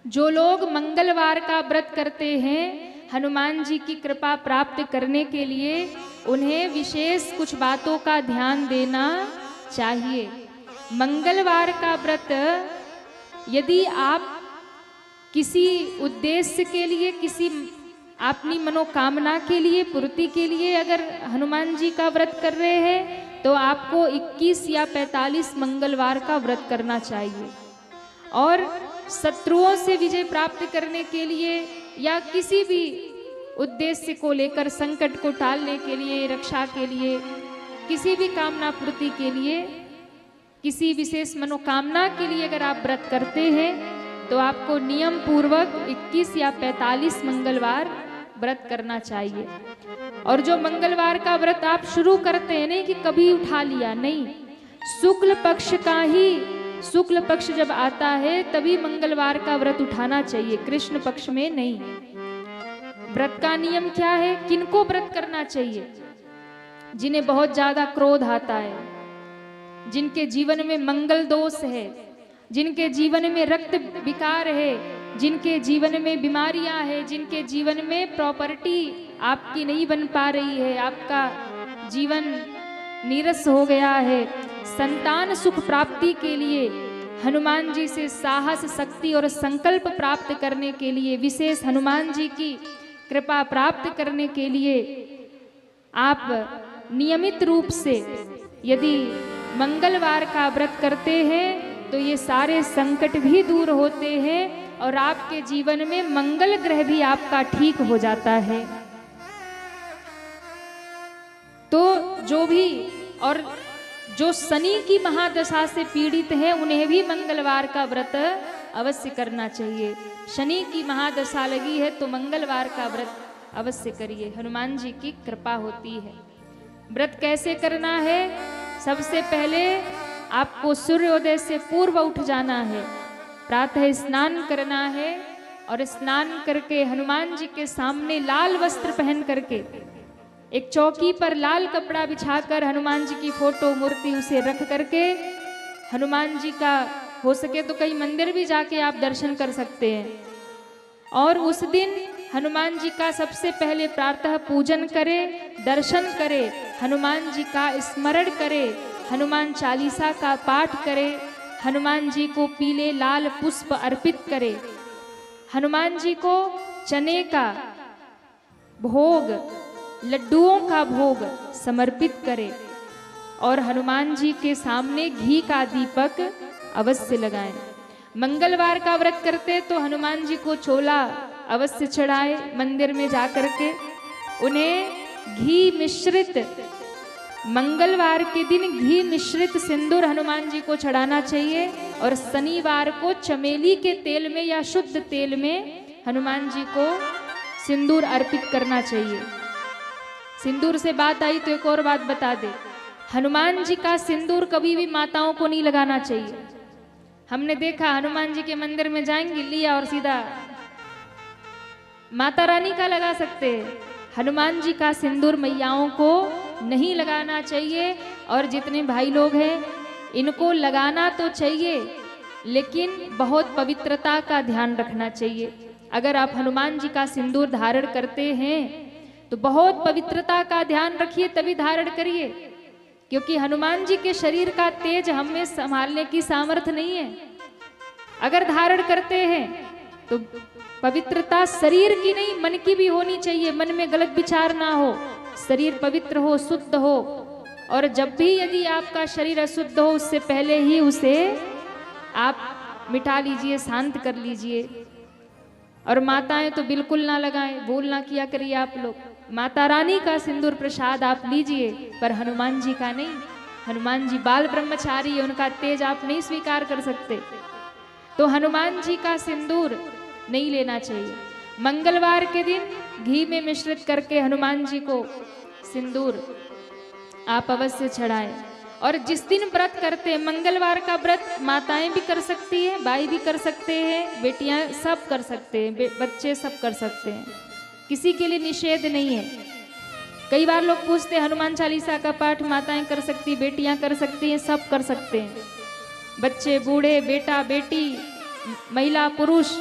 जो लोग मंगलवार का व्रत करते हैं हनुमान जी की कृपा प्राप्त करने के लिए उन्हें विशेष कुछ बातों का ध्यान देना चाहिए। मंगलवार का व्रत यदि आप किसी उद्देश्य के लिए, किसी अपनी मनोकामना के लिए, पूर्ति के लिए अगर हनुमान जी का व्रत कर रहे हैं तो आपको 21 या 45 मंगलवार का व्रत करना चाहिए। और शत्रुओं से विजय प्राप्त करने के लिए या किसी भी उद्देश्य को लेकर, संकट को टालने के लिए, रक्षा के लिए, किसी भी कामना पूर्ति के लिए, किसी विशेष मनोकामना के लिए अगर आप व्रत करते हैं तो आपको नियम पूर्वक 21 या 45 मंगलवार व्रत करना चाहिए। और जो मंगलवार का व्रत आप शुरू करते हैं, नहीं कि कभी उठा लिया, नहीं, शुक्ल पक्ष का ही, शुक्ल पक्ष जब आता है तभी मंगलवार का व्रत उठाना चाहिए, कृष्ण पक्ष में नहीं। व्रत का नियम क्या है, किनको व्रत करना चाहिए? जिन्हें बहुत ज्यादा क्रोध आता है, जिनके जीवन में मंगल दोष है, जिनके जीवन में रक्त विकार है, जिनके जीवन में बीमारियां हैं, जिनके जीवन में प्रॉपर्टी आपकी नहीं बन पा रही है, आपका जीवन नीरस हो गया है, संतान सुख प्राप्ति के लिए हनुमान जी से साहस, शक्ति और संकल्प प्राप्त करने के लिए, विशेष हनुमान जी की कृपा प्राप्त करने के लिए आप नियमित रूप से यदि मंगलवार का व्रत करते हैं तो ये सारे संकट भी दूर होते हैं और आपके जीवन में मंगल ग्रह भी आपका ठीक हो जाता है। तो जो भी और जो शनि की महादशा से पीड़ित हैं उन्हें भी मंगलवार का व्रत अवश्य करना चाहिए। शनि की महादशा लगी है तो मंगलवार का व्रत अवश्य करिए, हनुमान जी की कृपा होती है। व्रत कैसे करना है? सबसे पहले आपको सूर्योदय से पूर्व उठ जाना है, प्रातः स्नान करना है और स्नान करके हनुमान जी के सामने लाल वस्त्र पहन करके एक चौकी पर लाल कपड़ा बिछाकर हनुमान जी की फोटो, मूर्ति उसे रख करके हनुमान जी का हो सके तो कहीं मंदिर भी जाके आप दर्शन कर सकते हैं। और उस दिन हनुमान जी का सबसे पहले प्रातः पूजन करें, दर्शन करें, हनुमान जी का स्मरण करें, हनुमान चालीसा का पाठ करें, हनुमान जी को पीले लाल पुष्प अर्पित करें, हनुमान जी को चने का भोग, लड्डुओं का भोग समर्पित करें और हनुमान जी के सामने घी का दीपक अवश्य लगाएं। मंगलवार का व्रत करते तो हनुमान जी को छोला अवश्य चढ़ाए, मंदिर में जाकर के उन्हें घी मिश्रित, मंगलवार के दिन घी मिश्रित सिंदूर हनुमान जी को चढ़ाना चाहिए और शनिवार को चमेली के तेल में या शुद्ध तेल में हनुमान जी को सिंदूर अर्पित करना चाहिए। सिंदूर से बात आई तो एक और बात बता दे, हनुमान जी का सिंदूर कभी भी माताओं को नहीं लगाना चाहिए। हमने देखा हनुमान जी के मंदिर में जाएंगे, लिया और सीधा माता रानी का लगा सकते हैं, हनुमान जी का सिंदूर मैयाओं को नहीं लगाना चाहिए। और जितने भाई लोग हैं इनको लगाना तो चाहिए लेकिन बहुत पवित्रता का ध्यान रखना चाहिए। अगर आप हनुमान जी का सिंदूर धारण करते हैं तो बहुत पवित्रता का ध्यान रखिए, तभी धारण करिए, क्योंकि हनुमान जी के शरीर का तेज हमें संभालने की सामर्थ्य नहीं है। अगर धारण करते हैं तो पवित्रता शरीर की नहीं मन की भी होनी चाहिए, मन में गलत विचार ना हो, शरीर पवित्र हो, शुद्ध हो। और जब भी यदि आपका शरीर अशुद्ध हो उससे पहले ही उसे आप मिटा लीजिए, शांत कर लीजिए। और माताएं तो बिल्कुल ना लगाएं, भूल ना किया करिए आप लोग। माता रानी का सिंदूर प्रसाद आप लीजिए पर हनुमान जी का नहीं। हनुमान जी बाल ब्रह्मचारी है, उनका तेज आप नहीं स्वीकार कर सकते, तो हनुमान जी का सिंदूर नहीं लेना चाहिए। मंगलवार के दिन घी में मिश्रित करके हनुमान जी को सिंदूर आप अवश्य चढ़ाएं। और जिस दिन व्रत करते हैं, मंगलवार का व्रत माताएं भी कर सकती है, भाई भी कर सकते हैं, बेटियां सब कर सकते हैं, बच्चे सब कर सकते हैं, किसी के लिए निषेध नहीं है। कई बार लोग पूछते हैं हनुमान चालीसा का पाठ माताएं कर सकती, बेटियां कर सकती हैं, सब कर सकते हैं, बच्चे, बूढ़े, बेटा, बेटी, महिला, पुरुष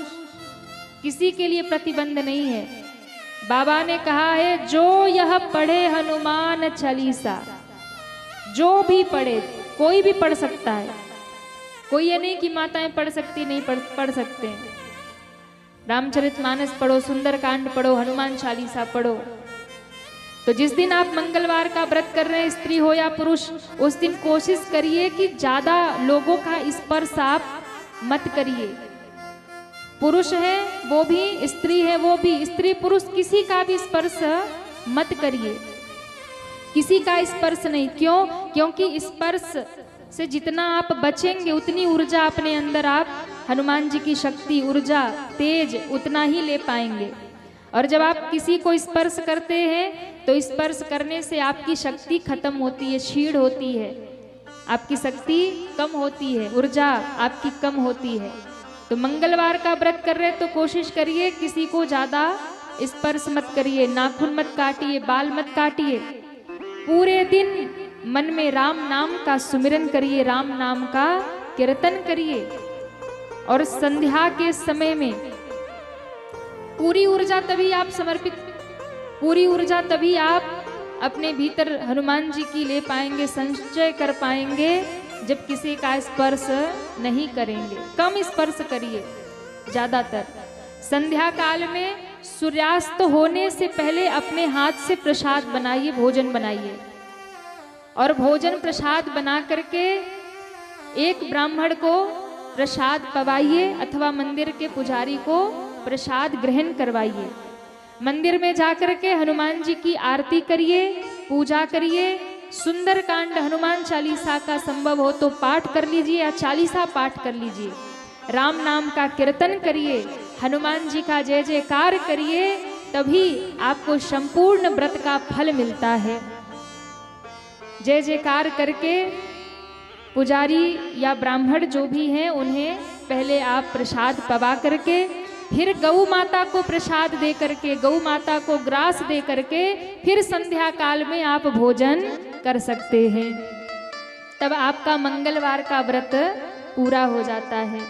किसी के लिए प्रतिबंध नहीं है। बाबा ने कहा है जो यह पढ़े हनुमान चालीसा, जो भी पढ़े, कोई भी पढ़ सकता है, कोई ये नहीं कि माताएं पढ़ सकती नहीं, पढ़ सकते हैं। रामचरितमानस पढ़ो, सुंदरकांड पढ़ो, हनुमान चालीसा पढ़ो। तो जिस दिन आप मंगलवार का व्रत कर रहे हैं, स्त्री हो या पुरुष, उस दिन कोशिश करिए कि ज्यादा लोगों का स्पर्श आप मत करिए। पुरुष है वो भी, स्त्री है वो भी, स्त्री पुरुष किसी का भी स्पर्श मत करिए, किसी का स्पर्श नहीं। क्यों? क्योंकि स्पर्श से जितना आप बचेंगे उतनी ऊर्जा अपने अंदर आप हनुमान जी की शक्ति, ऊर्जा, तेज उतना ही ले पाएंगे। और जब आप किसी को स्पर्श करते हैं तो स्पर्श करने से आपकी शक्ति खत्म होती है, क्षीण होती है, आपकी शक्ति कम होती है, ऊर्जा आपकी कम होती है। तो मंगलवार का व्रत कर रहे तो कोशिश करिए किसी को ज्यादा स्पर्श मत करिए, नाखून मत काटिए, बाल मत काटिए। पूरे दिन मन में राम नाम का सुमिरन करिए, राम नाम का कीर्तन करिए। और संध्या के समय में पूरी ऊर्जा तभी आप समर्पित, पूरी ऊर्जा तभी आप अपने भीतर हनुमान जी की ले पाएंगे, संचय कर पाएंगे, जब किसी का स्पर्श नहीं करेंगे। कम स्पर्श करिए ज्यादातर। संध्या काल में सूर्यास्त होने से पहले अपने हाथ से प्रसाद बनाइए, भोजन बनाइए, और भोजन प्रसाद बना करके एक ब्राह्मण को प्रसाद पवाइए अथवा मंदिर के पुजारी को प्रसाद ग्रहण करवाइए। मंदिर में जाकर के हनुमान जी की आरती करिए, पूजा करिए। सुंदरकांड, हनुमान चालीसा का संभव हो तो पाठ कर लीजिए या चालीसा पाठ कर लीजिए। राम नाम का कीर्तन करिए, हनुमान जी का जय जयकार करिए, तभी आपको संपूर्ण व्रत का फल मिलता है। जय जयकार करके पुजारी या ब्राह्मण जो भी हैं उन्हें पहले आप प्रसाद पवा करके, फिर गौ माता को प्रसाद दे करके, गौ माता को ग्रास दे करके, फिर संध्या काल में आप भोजन कर सकते हैं। तब आपका मंगलवार का व्रत पूरा हो जाता है।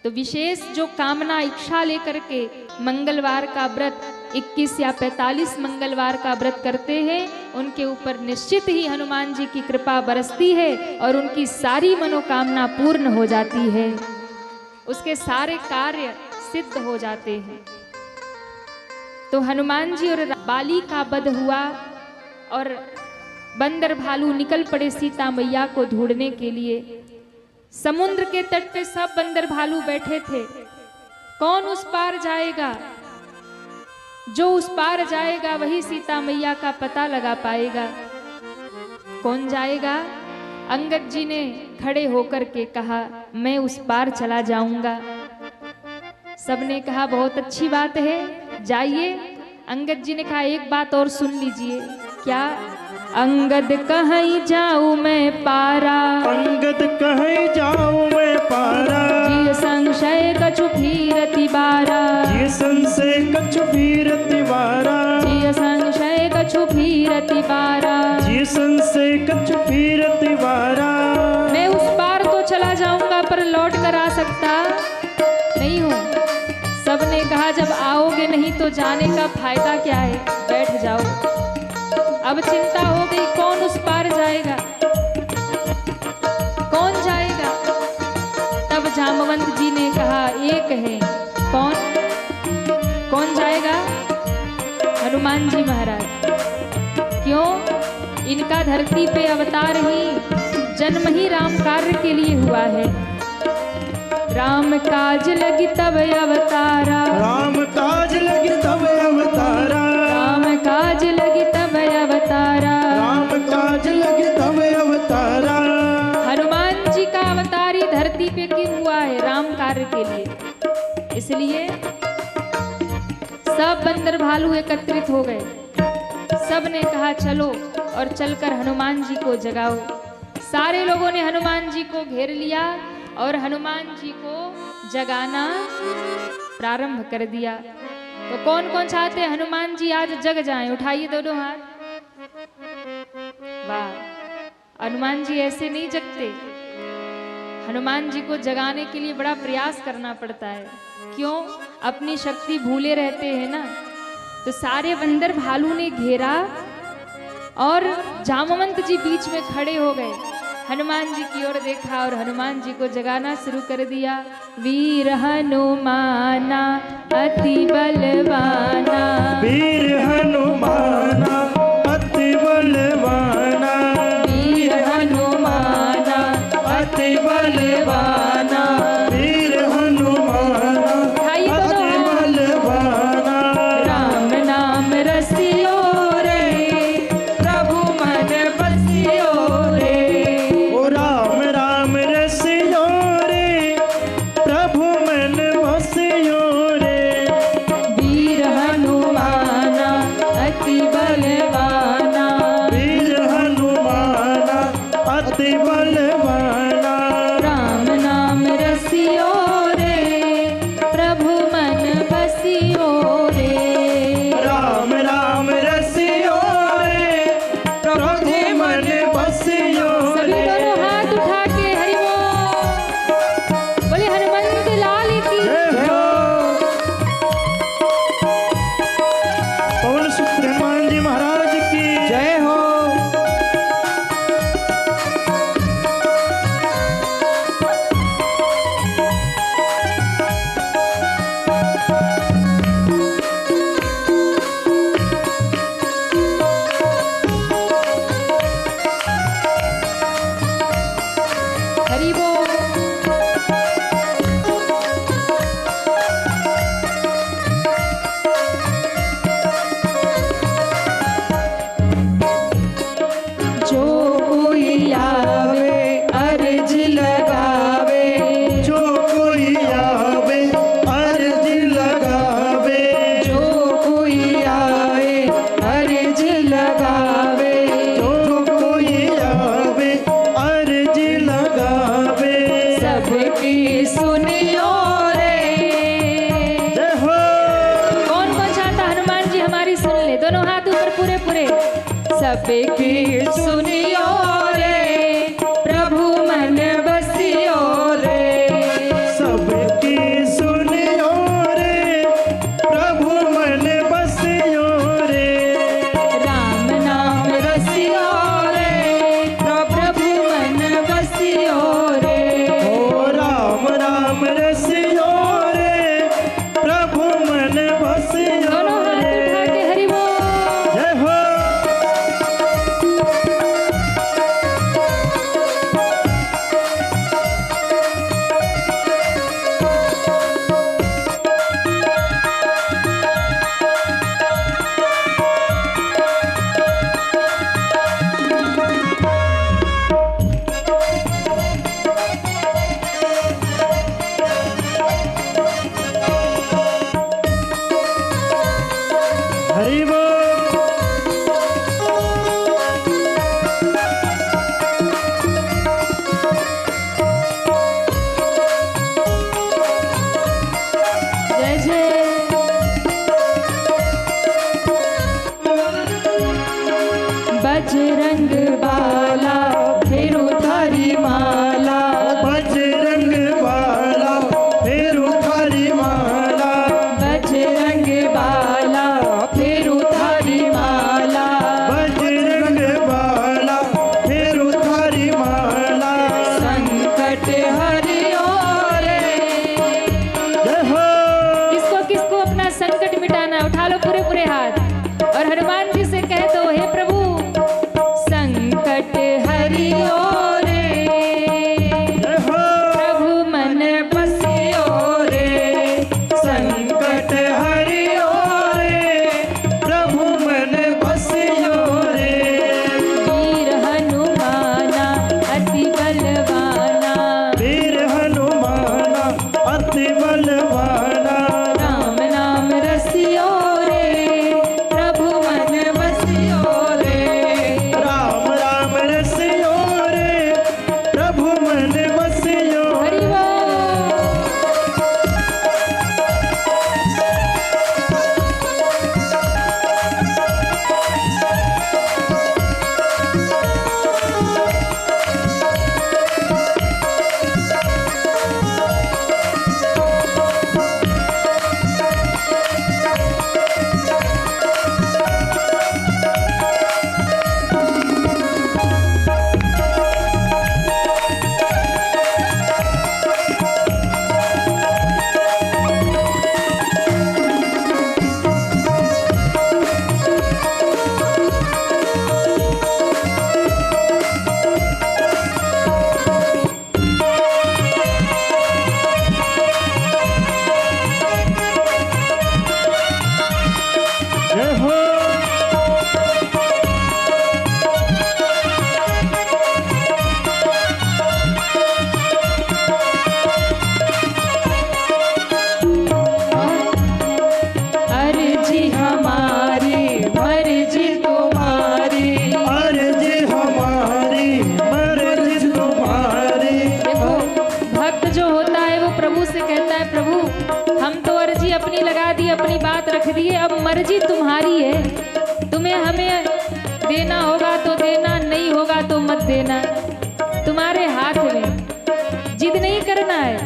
तो विशेष जो कामना, इच्छा लेकर के मंगलवार का व्रत 21 या 45 मंगलवार का व्रत करते हैं, उनके ऊपर निश्चित ही हनुमान जी की कृपा बरसती है और उनकी सारी मनोकामना पूर्ण हो जाती है, उसके सारे कार्य सिद्ध हो जाते हैं। तो हनुमान जी और बाली का वध हुआ और बंदर भालू निकल पड़े सीता मैया को ढूंढने के लिए। समुद्र के तट पे सब बंदर भालू बैठे थे। कौन उस पार जाएगा? जो उस पार जाएगा वही सीता मैया का पता लगा पाएगा। कौन जाएगा? अंगद जी ने खड़े होकर के कहा, मैं उस पार चला जाऊंगा। सबने कहा बहुत अच्छी बात है, जाइए। अंगद जी ने कहा एक बात और सुन लीजिए। क्या? अंगद कहीं जाऊं मैं पारा, अंगद कहीं जाऊं मैं पारा, जी संशय कछु भीरति बारा, जी संशय कछु भीरति बारा, जी संशय कछु भीरति बारा, जी संशय कछु भीरति बारा। मैं उस पार तो चला जाऊंगा पर लौट कर आ सकता नहीं हूँ। सबने कहा जब आओगे नहीं तो जाने का फायदा क्या है, बैठ जाओ। अब चिंता हो गई, कौन उस पार जाएगा, कौन जाएगा? तब जामवंत जी ने कहा एक है। कौन? कौन जाएगा? हनुमान जी महाराज। क्यों? इनका धरती पे अवतार ही, जन्म ही राम कार्य के लिए हुआ है। राम काज लगी तब अवतारा, राम काज लगी तब अवतारा, राम काज लगी तब अवतारा, राम काज लगी तब अवतारा। हनुमान जी का अवतार ही धरती पे क्यों हुआ है? राम कार्य के लिए। इसलिए सब बंदर भालू एकत्रित हो गए। सब ने कहा चलो, और चलकर हनुमान जी को जगाओ। सारे लोगों ने हनुमान जी को घेर लिया और हनुमान जी को जगाना प्रारंभ कर दिया। तो कौन कौन चाहते हैं हनुमान जी आज जग जाएं? उठाइए दोनों हाथ। वाह, हनुमान जी ऐसे नहीं जगते। हनुमान जी को जगाने के लिए बड़ा प्रयास करना पड़ता है। क्यों? अपनी शक्ति भूले रहते हैं ना। तो सारे बंदर भालू ने घेरा और जामवंत जी बीच में खड़े हो गए। हनुमान जी की ओर देखा और हनुमान जी को जगाना शुरू कर दिया। वीर हनुमाना अति बलवाना, वीर हनुमाना अति बलवाना, वीर हनुमाना अति बलवाना, वीर हनुमाना अति बलवाना। राम नाम रसियो रे प्रभु मन बसियो रे, ओ राम राम रसियो रे प्रभु मन बसियो रे। वीर हनुमाना अति बलवाना, वीर हनुमाना अति बलवाना, राम नाम रसियो रे प्रभु मन बसियो रे। राम राम रसियो रे प्रभु मन बसियो सभी रे। दोनों हाथ उठा के हरि बोल बोले हनुमंत लाल की जय हो। पवन सुत हनुमान जी महाराज की जय हो। हरि बोल। जो कोई आवे अर्ज लगावे, जो कोई आवे अर्ज लगावे, जो कोई आवे अर्ज लगावे, जो कोई आवे अर्ज लगावे। सबकी सुनियो रे। जय हो। कौन कौन चाहता हनुमान जी हमारी सुन ले? दोनों हाथ ऊपर पूरे पूरे। सबकी सुनियो रे प्रभु मन बसियो रे, सबकी सुनियो रे प्रभु मन बसियो रे। राम नाम रसियो रे प्रभु मन बसियो रे। ओ राम राम रसियो रे प्रभु मन बसियो दोनों हाथ रे। उठा के हरि बोल। जय हो। हरि बोल। जय जय। बजरंग बाला फिर उधारी माला, बजरंग बाला फिर उधारी माला, बजरंग बाला फिर उधारी माला, बजरंग बाला फिर उधारी माला। संकट हरियो रे। जय हो। किसको किसको अपना संकट मिटाना है? उठा लो पूरे पूरे हाथ और हनुमान जी से कह दो, हे प्रभु संकट हरियो रे जय हो। प्रभु मन बसियो रे, संकट हरियो रे प्रभु मन बसियो रे। वीर हनुमाना अति बलवाना, वीर हनुमाना अति बलवाना, राम नाम रसियो रे प्रभु मन अपनी लगा दी, अपनी बात रख दी है। अब मर्जी तुम्हारी है, तुम्हें हमें देना होगा तो देना, नहीं होगा तो मत देना, तुम्हारे हाथ में। जिद नहीं करना है।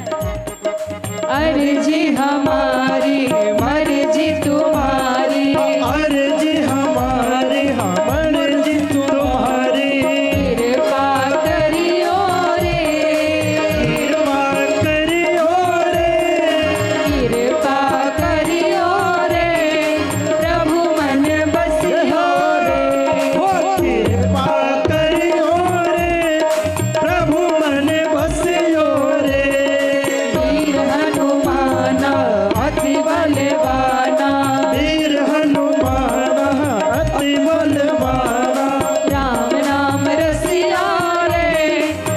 अर्जी हमारी मर्जी तुम्हारी, अर्जी हमारी मर्जी तुम्हारी। कृपा करियो रे, कृपा करियो रे, कृपा करियो रे, प्रभु मन बसियो रे। हो कृपा करियो रे, प्रभु मन बसियो रे। वीर हनुमान अति बलवाना, वीर हनुमान अति बलवाना। राम नाम रसिया रे,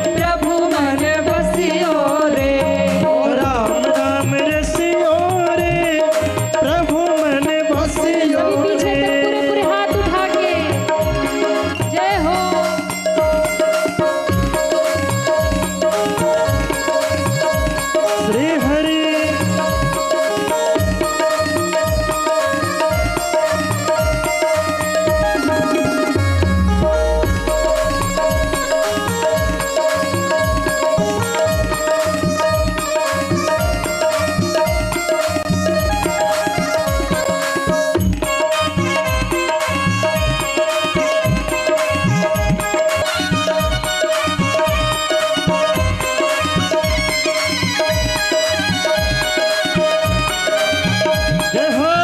प्रभु मन बसियो रे। राम नाम रसियो रे, प्रभु मन बसियो सभी पीछे रे। तक पूरे पूरे हाथ उठा के जय हो। श्री हरि जय हो,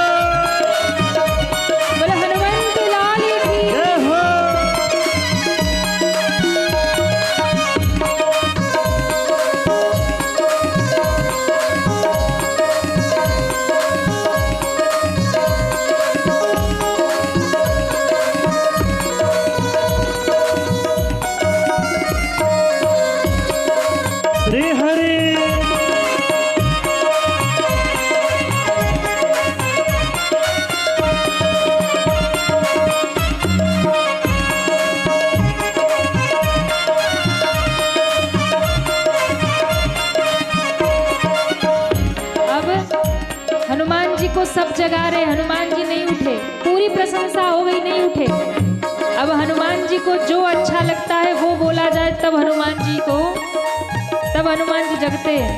बोले हनुमंत लाल की। जय हो। श्री हरि अब हनुमान जी को सब जगा रहे, हनुमान जी नहीं उठे। पूरी प्रशंसा हो गई, नहीं उठे। अब हनुमान जी को जो अच्छा लगता है वो बोला जाए, तब हनुमान जी जगते हैं।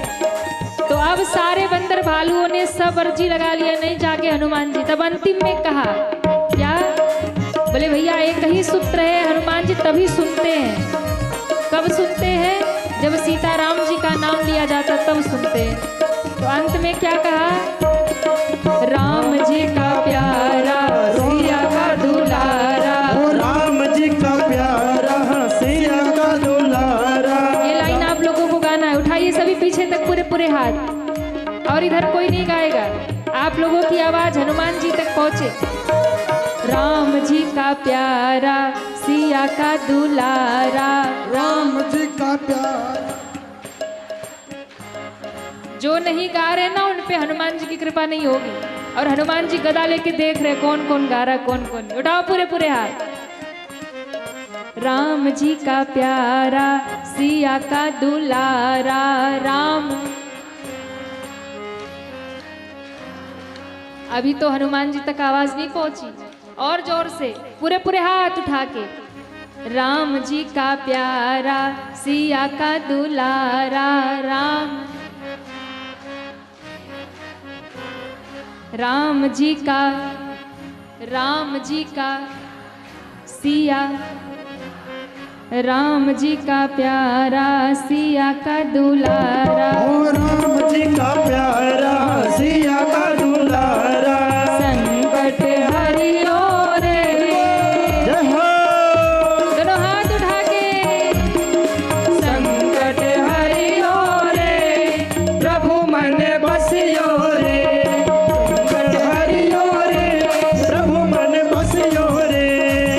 तो अब सारे बंदर भालुओं ने सब अर्जी लगा लिया, नहीं जागे हनुमान जी। तब अंतिम में कहा क्या, बोले भैया एक ही सूत्र है, हनुमान जी तभी सुनते हैं। कब सुनते हैं? जब सीताराम जी का नाम लिया जाता तब सुनते हैं। तो अंत में क्या कहा, राम जी का प्यारा सिया का दुलारा। ओ राम जी का प्यारा सिया का दुलारा। ये लाइन आप लोगों को गाना है। उठाइए सभी पीछे तक पूरे पूरे हाथ, और इधर कोई नहीं गाएगा। आप लोगों की आवाज हनुमान जी तक पहुंचे। राम जी का प्यारा सिया का दुलारा, राम जी का प्यारा। जो नहीं गा रहे ना उन पे हनुमान जी की कृपा नहीं होगी। और हनुमान जी गदा लेके देख रहे कौन कौन गा रहा, कौन कौन नहीं। उठाओ पूरे पूरे हाथ। राम जी का प्यारा सिया का दुलारा, राम। अभी तो हनुमान जी तक आवाज नहीं पहुंची, और जोर से पूरे पूरे हाथ उठा के। राम जी का प्यारा सिया का दुलारा, राम। राम जी का सिया, राम जी का प्यारा सिया का दुलारा। ओ राम जी का प्यारा सिया का दुलारा। संकट हरियो रे, जय हो। दोनों हाथ उठा के। संकट हरियो रे, प्रभु मन बसियो रे। संकट हरियो रे, प्रभु मन बसियो रे।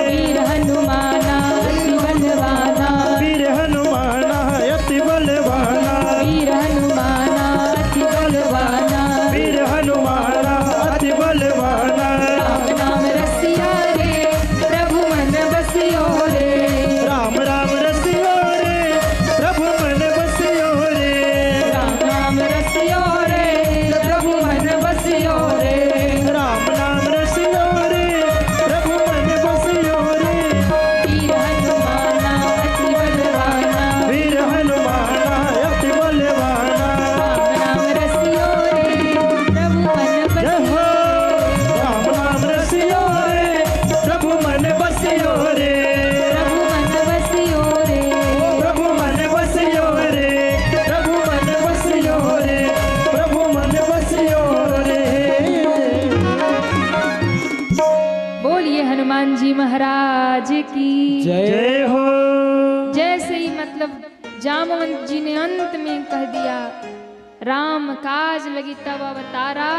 वीर हनुमाना अति बलवाना, वीर हनुमान अति बलवाना। वीर हनुमाना अति बलवाना। जी महाराज की जय हो। जैसे ही मतलब जामवंत जी ने अंत में कह दिया, राम काज लगी तब अवतारा,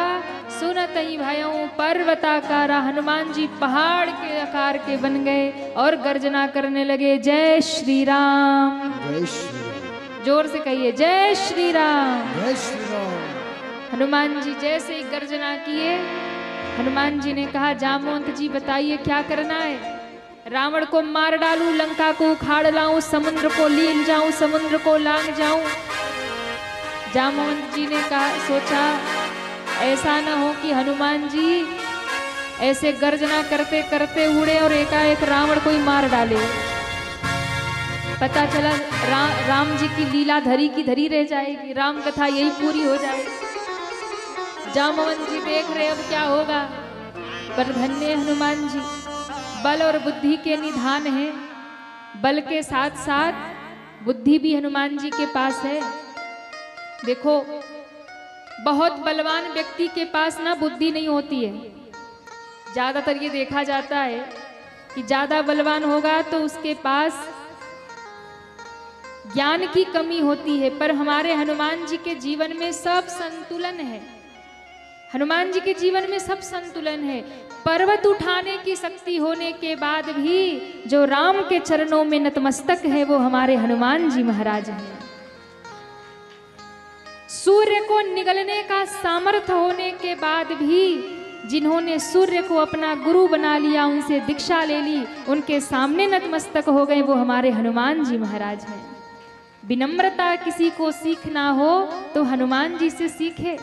सुनत ही भयों पर्वताकारा। हनुमान जी पहाड़ के आकार के बन गए और गर्जना करने लगे, जय श्री राम। जय श्री राम। जोर से कहिए, जय श्री राम। जय श्री राम। हनुमान जी जैसे ही गर्जना किए, हनुमान जी ने कहा, जामवंत जी बताइए क्या करना है। रावण को मार डालूं, लंका को उखाड़ लाऊं, समुद्र को लील जाऊं, समुद्र को लांग जाऊं। जामवंत जी ने कहा, सोचा ऐसा न हो कि हनुमान जी ऐसे गर्जना करते करते उड़े और एकाएक रावण को ही मार डाले। पता चला राम जी की लीला धरी की धरी रह जाएगी, राम कथा यही पूरी हो जाएगी। जामवंत जी देख रहे अब क्या होगा, पर धन्य हनुमान जी, बल और बुद्धि के निधान है। बल के साथ साथ बुद्धि भी हनुमान जी के पास है। देखो, बहुत बलवान व्यक्ति के पास ना बुद्धि नहीं होती है। ज्यादातर ये देखा जाता है कि ज्यादा बलवान होगा तो उसके पास ज्ञान की कमी होती है, पर हमारे हनुमान जी के जीवन में सब संतुलन है। हनुमान जी के जीवन में सब संतुलन है। पर्वत उठाने की शक्ति होने के बाद भी जो राम के चरणों में नतमस्तक है वो हमारे हनुमान जी महाराज हैं। सूर्य को निगलने का सामर्थ्य होने के बाद भी जिन्होंने सूर्य को अपना गुरु बना लिया, उनसे दीक्षा ले ली, उनके सामने नतमस्तक हो गए, वो हमारे हनुमान जी महाराज हैं। विनम्रता किसी को सीखना हो तो हनुमान जी से सीखे।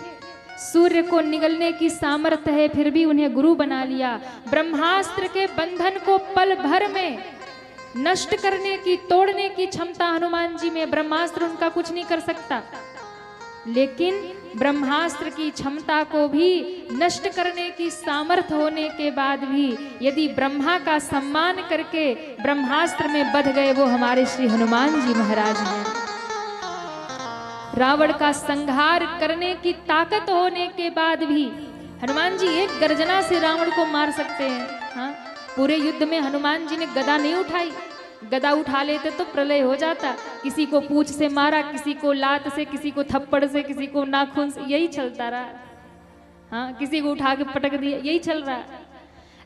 सूर्य को निगलने की सामर्थ्य है, फिर भी उन्हें गुरु बना लिया। ब्रह्मास्त्र के बंधन को पल भर में नष्ट करने की, तोड़ने की क्षमता हनुमान जी में। ब्रह्मास्त्र उनका कुछ नहीं कर सकता, लेकिन ब्रह्मास्त्र की क्षमता को भी नष्ट करने की सामर्थ्य होने के बाद भी यदि ब्रह्मा का सम्मान करके ब्रह्मास्त्र में बध गए, वो हमारे श्री हनुमान जी महाराज हैं। रावण का संहार करने की ताकत होने के बाद भी हनुमान जी एक गर्जना से रावण को मार सकते हैं। हाँ, पूरे युद्ध में हनुमान जी ने गदा नहीं उठाई। गदा उठा लेते तो प्रलय हो जाता। किसी को पूंछ से मारा, किसी को लात से, किसी को थप्पड़ से, किसी को नाखून से, यही चलता रहा। हाँ, किसी को उठा के पटक दिया, यही चल रहा।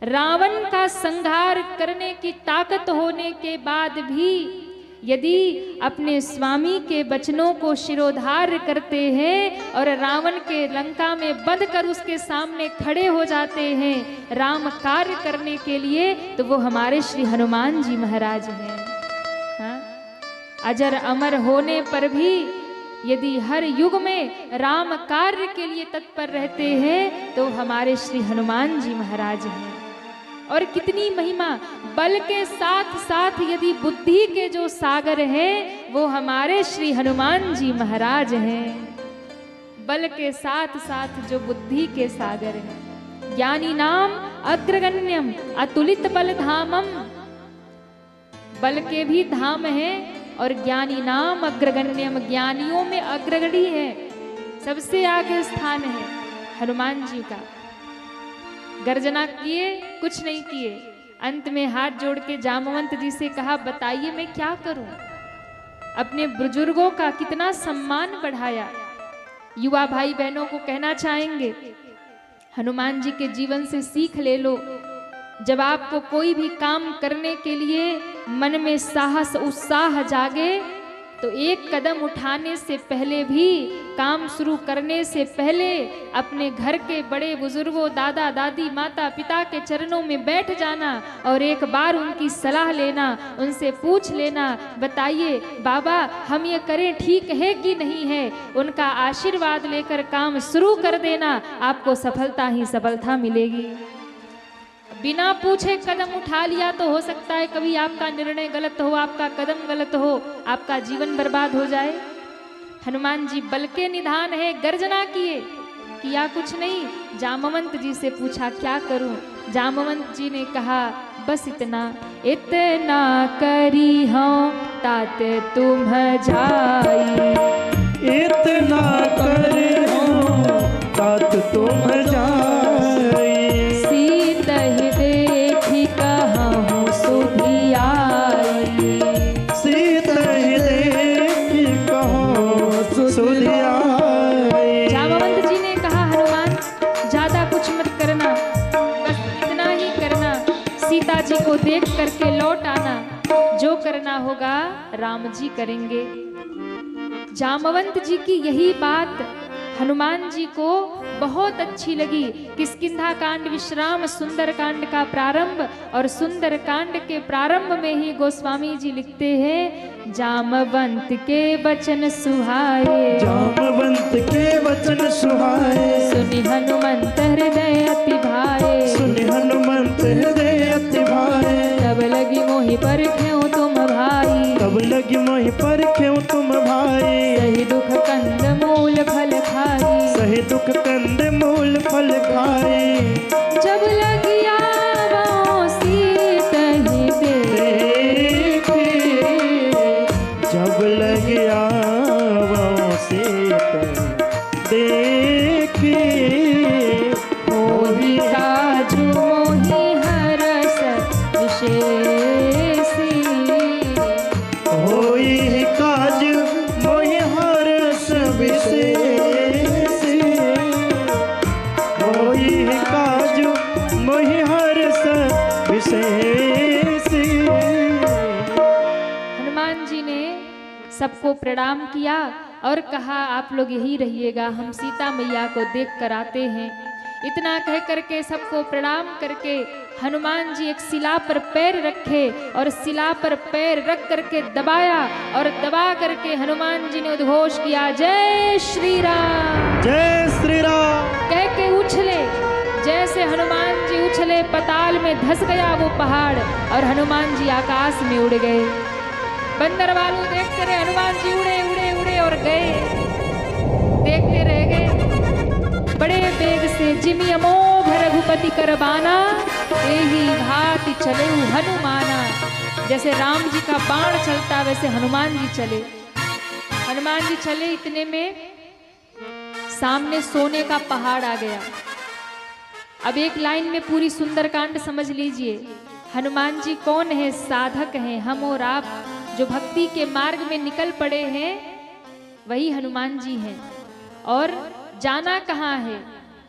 रावण का संहार करने की ताकत होने के बाद भी यदि अपने स्वामी के वचनों को शिरोधार्य करते हैं और रावण के लंका में बंध कर उसके सामने खड़े हो जाते हैं राम कार्य करने के लिए, तो वो हमारे श्री हनुमान जी महाराज हैं। हाँ? अजर अमर होने पर भी यदि हर युग में राम कार्य के लिए तत्पर रहते हैं तो हमारे श्री हनुमान जी महाराज हैं। और कितनी महिमा, बल के साथ साथ यदि बुद्धि के जो सागर हैं वो हमारे श्री हनुमान जी महाराज हैं। बल के साथ साथ जो बुद्धि के सागर हैं। ज्ञानी नाम अग्रगण्यम अतुलित बल धामम। बल के भी धाम है और ज्ञानी नाम अग्रगण्यम, ज्ञानियों में अग्रगणी है, सबसे आगे स्थान है हनुमान जी का। गर्जना किए, कुछ नहीं किए, अंत में हाथ जोड़ के जामवंत जी से कहा, बताइए मैं क्या करूं। अपने बुजुर्गों का कितना सम्मान बढ़ाया। युवा भाई बहनों को कहना चाहेंगे, हनुमान जी के जीवन से सीख ले लो। जब आपको कोई भी काम करने के लिए मन में साहस उत्साह जागे तो एक कदम उठाने से पहले भी, काम शुरू करने से पहले अपने घर के बड़े बुजुर्गों, दादा दादी, माता पिता के चरणों में बैठ जाना और एक बार उनकी सलाह लेना, उनसे पूछ लेना, बताइए बाबा हम ये करें ठीक है कि नहीं है। उनका आशीर्वाद लेकर काम शुरू कर देना, आपको सफलता ही सफलता मिलेगी। बिना पूछे कदम उठा लिया तो हो सकता है कभी आपका निर्णय गलत हो, आपका कदम गलत हो, आपका जीवन बर्बाद हो जाए। हनुमान जी बल के निधान है, गर्जना किए, किया कुछ नहीं। जामवंत जी से पूछा क्या करूं। जामवंत जी ने कहा बस इतना, इतना करी हूं तात तुम जाई। इतना करी हूं तात तुम जाई। सीत ही देखी कहूं जी को देख करके लौट आना, जो करना होगा राम जी करेंगे। जामवंत जी की यही बात हनुमान जी को बहुत अच्छी लगी। किष्किंधा कांड विश्राम सुंदर कांड का प्रारंभ, और सुंदर कांड के प्रारंभ में ही गोस्वामी जी लिखते हैं, जामवंत के वचन सुहाए, जामवंत के वचन सुहाए, सुनि हनुमंत हृदय अति भाए, सुनि हनुमंत हृदय अति भाए, तब लगी मोहि परख्यों तुम भाई, तब लगी मोहि परख्यों तुम भाई, सही दुख कंद मूल फल खाई, सही दुख कंद मूल फल खाए, जब लगी आवों सीत ही देखे, जब लगे आवों सीत देखे, मोहि काजू मोहि हरस विशेषी, होई काज मोहि हरस विशेषी, होई काज मोहि हरस विशेषी। हनुमान जी ने सबको प्रणाम किया और कहा, आप लोग यही रहिएगा, हम सीता मैया को देख कर आते हैं। इतना कह करके सबको प्रणाम करके हनुमान जी एक शिला पर पैर रखे, और शिला पर पैर रख करके दबाया, और दबा करके हनुमान जी ने उद्घोष किया, जय श्री राम, जय श्री राम। कह के उछले। जैसे हनुमान जी उछले, पताल में धस गया वो पहाड़, और हनुमान जी आकाश में उड़ गए। बंदर वालों देखते रहे, हनुमान जी उड़े उड़े उड़े और गए, देखते रह गए। बड़े वेग से जिमि अमोघ रघुपति कर बाना, एही भांति चले हनुमाना। जैसे राम जी का बाण चलता वैसे हनुमान जी चले। हनुमान जी चले, इतने में सामने सोने का पहाड़ आ गया। अब एक लाइन में पूरी सुंदरकांड समझ लीजिए। हनुमान जी कौन है? साधक हैं। हम और आप जो भक्ति के मार्ग में निकल पड़े हैं वही हनुमान जी हैं। और जाना कहाँ है?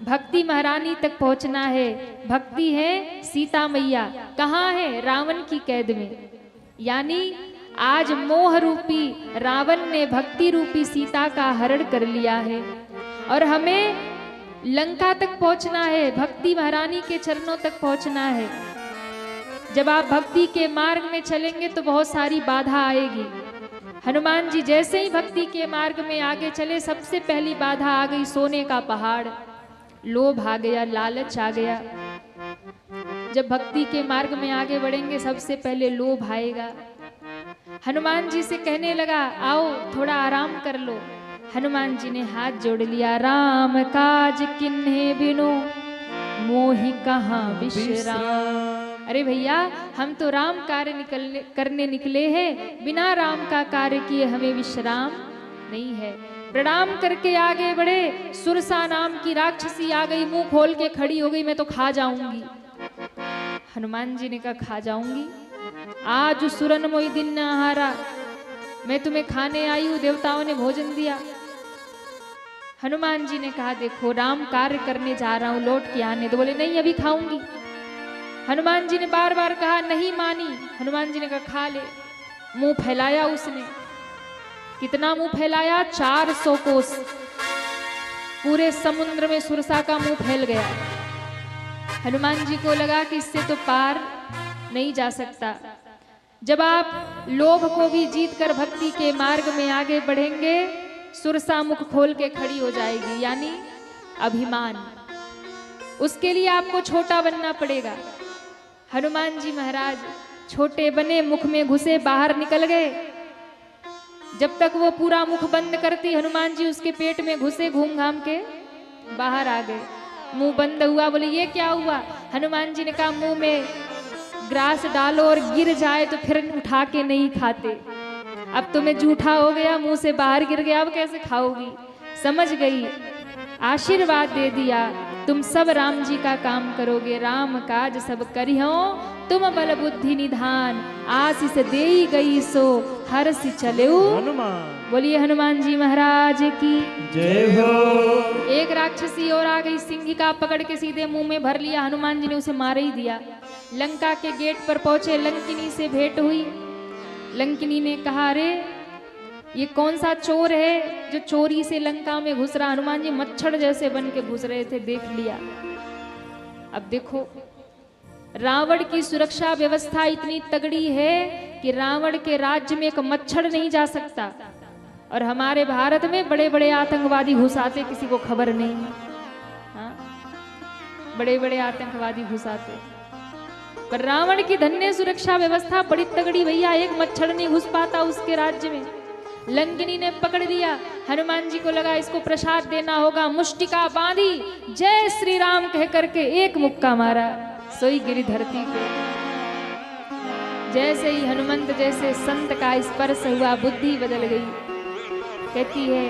भक्ति महारानी तक पहुंचना है। भक्ति है सीता मैया। कहाँ है? रावण की कैद में। यानी आज मोह रूपी रावण ने भक्ति रूपी सीता का हरण कर लिया है, और हमें लंका तक पहुंचना है, भक्ति महारानी के चरणों तक पहुंचना है। जब आप भक्ति के मार्ग में चलेंगे तो बहुत सारी बाधा आएगी। हनुमान जी जैसे ही भक्ति के मार्ग में आगे चले, सबसे पहली बाधा आ गई सोने का पहाड़। लोभ आ गया, लालच आ गया। जब भक्ति के मार्ग में आगे बढ़ेंगे सबसे पहले लोभ आएगा। हनुमान जी से कहने लगा, आओ थोड़ा आराम कर लो। हनुमान जी ने हाथ जोड़ लिया। राम काज किन्हे बिनु मोहि कहाँ विश्राम। अरे भैया, हम तो राम कार्य करने निकले हैं, बिना राम का कार्य किए हमें विश्राम नहीं है। प्रणाम करके आगे बढ़े। सुरसा नाम की राक्षसी आ गई, मुंह खोल के खड़ी हो गई, मैं तो खा जाऊंगी। हनुमान जी ने कहा, खा जाऊंगी? आज सुरन मोई दिन न आहारा, मैं तुम्हें खाने आई हूं, देवताओं ने भोजन दिया। हनुमान जी ने कहा, देखो राम कार्य करने जा रहा हूं, लौट के आने दो। बोले नहीं, अभी खाऊंगी। हनुमान जी ने बार बार कहा, नहीं मानी। हनुमान जी ने कहा, खा ले। मुंह फैलाया उसने। कितना मुंह फैलाया? 400 कोस। पूरे समुद्र में सुरसा का मुंह फैल गया। हनुमान जी को लगा कि इससे तो पार नहीं जा सकता। जब आप लोभ को भी जीत कर भक्ति के मार्ग में आगे बढ़ेंगे, सुरसा मुख खोल के खड़ी हो जाएगी, यानी अभिमान। उसके लिए आपको छोटा बनना पड़ेगा। हनुमान जी महाराज छोटे बने, मुख में घुसे, बाहर निकल गए। जब तक वो पूरा मुख बंद करती, हनुमान जी उसके पेट में घुसे, घूम घाम के बाहर आ गए। मुंह बंद हुआ। बोले ये क्या हुआ? हनुमान जी ने कहा, मुंह में ग्रास डालो और गिर जाए तो फिर उठा के नहीं खाते। अब तुम्हें जूठा हो गया, मुंह से बाहर गिर गया, अब कैसे खाओगी? समझ गई, आशीर्वाद दे दिया। तुम सब राम जी का काम करोगे, राम काज सब करिहो तुम बल बुद्धि निधान, आशीष देई गई सो हर्ष चलेऊ। हनुमान बोलिए हनुमान जी महाराज की जय हो। एक राक्षसी और आ गई, सिंहिका पकड़ के सीधे मुंह में भर लिया। हनुमान जी ने उसे मार ही दिया। लंका के गेट पर पहुंचे, लंकिनी से भेंट हुई। लंकिनी ने कहा, अरे ये कौन सा चोर है जो चोरी से लंका में घुस रहा। हनुमान जी मच्छर जैसे बन के घुस रहे थे, देख लिया। अब देखो, रावण की सुरक्षा व्यवस्था इतनी तगड़ी है कि रावण के राज्य में एक मच्छर नहीं जा सकता, और हमारे भारत में बड़े बड़े आतंकवादी घुसाते, किसी को खबर नहीं। हाँ, बड़े बड़े आतंकवादी घुसाते, पर रावण की धन्य सुरक्षा व्यवस्था बड़ी तगड़ी भैया, एक मच्छर नहीं घुस पाता उसके राज्य में। लंकिनी ने पकड़ लिया। हनुमान जी को लगा इसको प्रसाद देना होगा, मुष्टिका बांधी, जय श्री राम कह करके एक मुक्का मारा, सोई गिरी धरती पे। जैसे ही हनुमंत जैसे संत का स्पर्श हुआ, बुद्धि बदल गई। कहती है,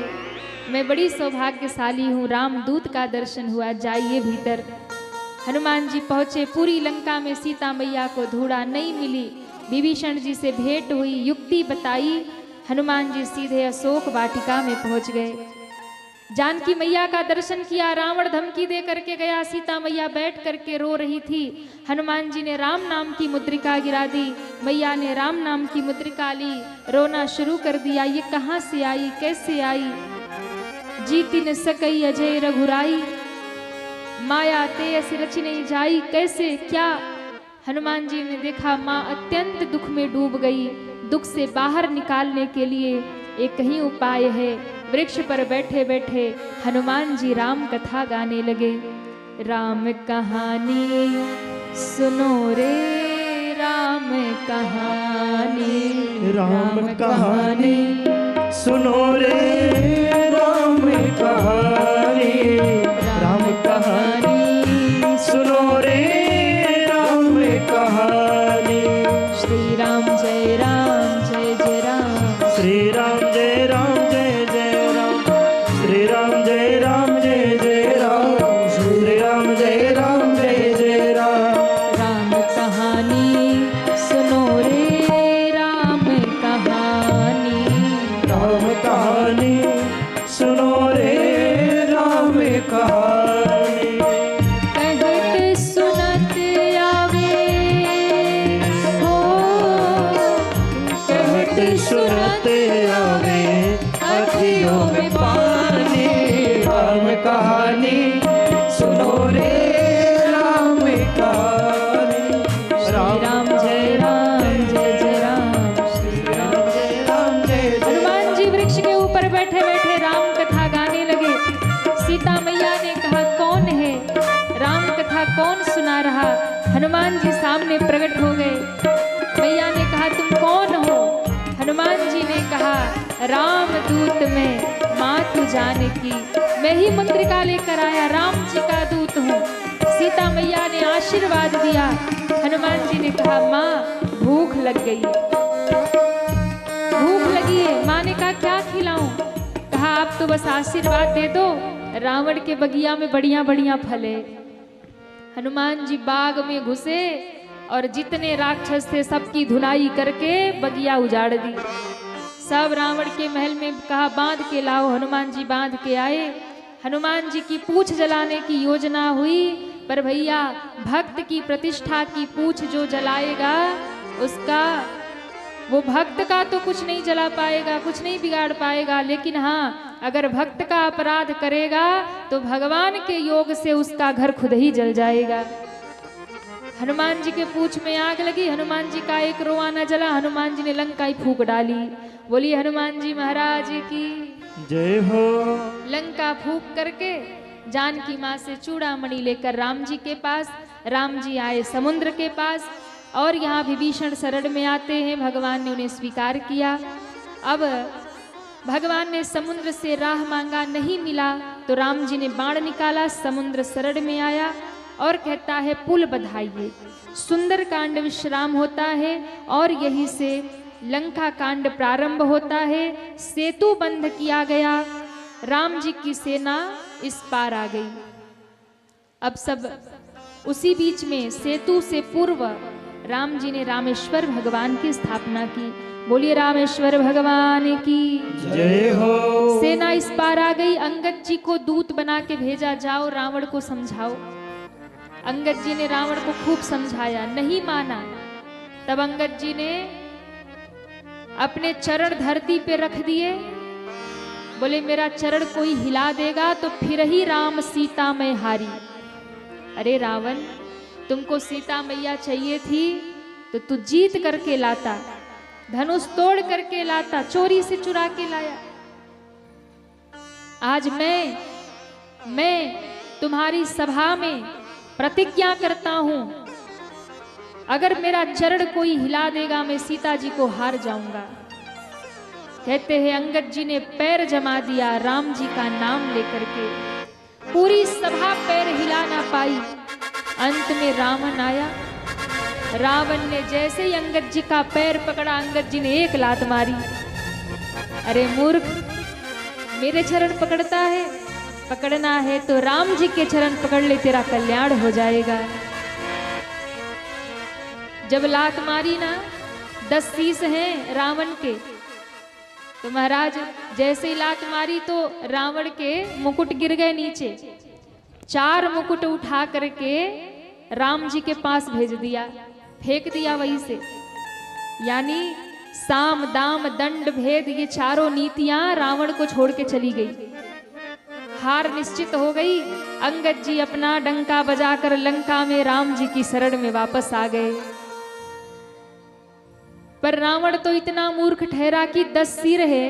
मैं बड़ी सौभाग्यशाली हूँ, रामदूत का दर्शन हुआ, जाइए भीतर। हनुमान जी पहुंचे, पूरी लंका में सीता मैया को ढूंढा, नहीं मिली। विभीषण जी से भेंट हुई, युक्ति बताई। हनुमान जी सीधे अशोक वाटिका में पहुंच गए। जानकी मैया का दर्शन किया। रावण धमकी दे करके गया, सीता मैया बैठ करके रो रही थी। हनुमान जी ने राम नाम की मुद्रिका गिरा दी, मैया ने राम नाम की मुद्रिका ली, रोना शुरू कर दिया। ये कहाँ से आई, कैसे आई, जीती न सकई अजय रघुराई, माया ते ऐसी रची नहीं जाई, कैसे क्या। हनुमान जी ने देखा माँ अत्यंत दुख में डूब गई। दुख से बाहर निकालने के लिए एक ही उपाय है। वृक्ष पर बैठे बैठे हनुमान जी राम कथा गाने लगे। राम कहानी सुनो रे, राम कहानी, राम कहानी सुनो रे, राम कहानी, राम कहानी सुनो रे, राम कहानी। श्री राम जय राम जय जय राम, श्री राम जय राम जय जय राम, श्री राम जय राम जय जय राम, श्री राम जय राम जय जय राम। राम कहानी सुनो रे, राम कहानी, राम कहानी सुनो रे, राम कहानी। कहत सुनत आवे हो, कहत सुनत आवे अखियों में पानी, राम कहानी सुनो रे, राम कहानी। श्री राम जय राम जय जय राम, श्री राम जय राम जय जय। हनुमान जी वृक्ष के ऊपर बैठे बैठे राम कथा गाने लगे। सीता मैया ने कहा, कौन है, राम कथा कौन सुना रहा। हनुमान जी सामने प्रकट हो गए। मैया ने कहा, तुम कौन हो। हनुमान जी ने कहा, राम दूत में मातु जानकी, मैं ही मुद्रिका लेकर आया, राम जी का दूत हूँ। सीता मैया ने आशीर्वाद दिया। हनुमान जी ने कहा, माँ भूख लग गई, भूख लगी है। माँ ने कहा, क्या खिलाऊं। कहा, आप तो बस आशीर्वाद दे दो, रावण के बगिया में बढ़िया बढ़िया फल है। हनुमान जी बाग में घुसे और जितने राक्षस थे सबकी धुनाई करके बगिया उजाड़ दी। सब रावण के महल में कहा, बांध के लाओ। हनुमान जी बांध के आए। हनुमान जी की पूंछ जलाने की योजना हुई, पर भैया भक्त की प्रतिष्ठा की पूंछ जो जलाएगा उसका, वो भक्त का तो कुछ नहीं जला पाएगा, कुछ नहीं बिगाड़ पाएगा। लेकिन हाँ, अगर भक्त का अपराध करेगा तो भगवान के योग से उसका घर खुद ही जल जाएगा। हनुमान जी के पूंछ में आग लगी, हनुमान जी का एक रोआ न जला। हनुमान जी ने लंका ही फूंक डाली। बोलिए हनुमान जी महाराज की जय हो। लंका फूंक करके जानकी माँ से चूड़ामणि लेकर राम जी के पास, राम जी आए समुद्र के पास, और यहाँ विभीषण शरण में आते हैं। भगवान ने उन्हें स्वीकार किया। अब भगवान ने समुद्र से राह मांगा, नहीं मिला तो राम जी ने बाण निकाला, समुद्र शरण में आया और कहता है, पुल बधाइए। सुंदर कांड विश्राम होता है और यहीं से लंका कांड प्रारंभ होता है। सेतु बंध किया गया, राम जी की सेना इस पार आ गई। अब सब उसी बीच में सेतु से पूर्व राम जी ने रामेश्वर भगवान की स्थापना की। बोलिए रामेश्वर भगवान की जय हो। सेना इस पार आ गई। अंगद जी को दूत बना के भेजा, जाओ रावण को समझाओ। अंगद जी ने रावण को खूब समझाया, नहीं माना। तब अंगद जी ने अपने चरण धरती पे रख दिए, बोले मेरा चरण कोई हिला देगा तो फिर ही राम सीता मैं हारी। अरे रावण, तुमको सीता मैया चाहिए थी तो तू जीत करके लाता, धनुष तोड़ करके लाता, चोरी से चुरा के लाया। आज मैं तुम्हारी सभा में प्रतिज्ञा करता हूं, अगर मेरा चरण कोई हिला देगा मैं सीता जी को हार जाऊंगा। कहते हैं अंगद जी ने पैर जमा दिया राम जी का नाम लेकर के, पूरी सभा पैर हिला ना पाई। अंत में रावण आया। रावण ने जैसे ही अंगद जी का पैर पकड़ा, अंगद जी ने एक लात मारी। अरे मूर्ख, मेरे चरण पकड़ता है? पकड़ना है तो राम जी के चरण पकड़ ले, तेरा कल्याण हो जाएगा। जब लात मारी ना, 10 शीश हैं रावण के, तो महाराज जैसे ही लात मारी तो रावण के मुकुट गिर गए नीचे। 4 मुकुट उठा करके राम जी के पास भेज दिया, फेंक दिया वहीं से। यानी साम दाम दंड भेद, ये चारों नीतियां रावण को छोड़ के चली गई। हार निश्चित हो गई। अंगद जी अपना डंका बजाकर लंका में राम जी की शरण में वापस आ गए। पर रावण तो इतना मूर्ख ठहरा कि 10 सिर है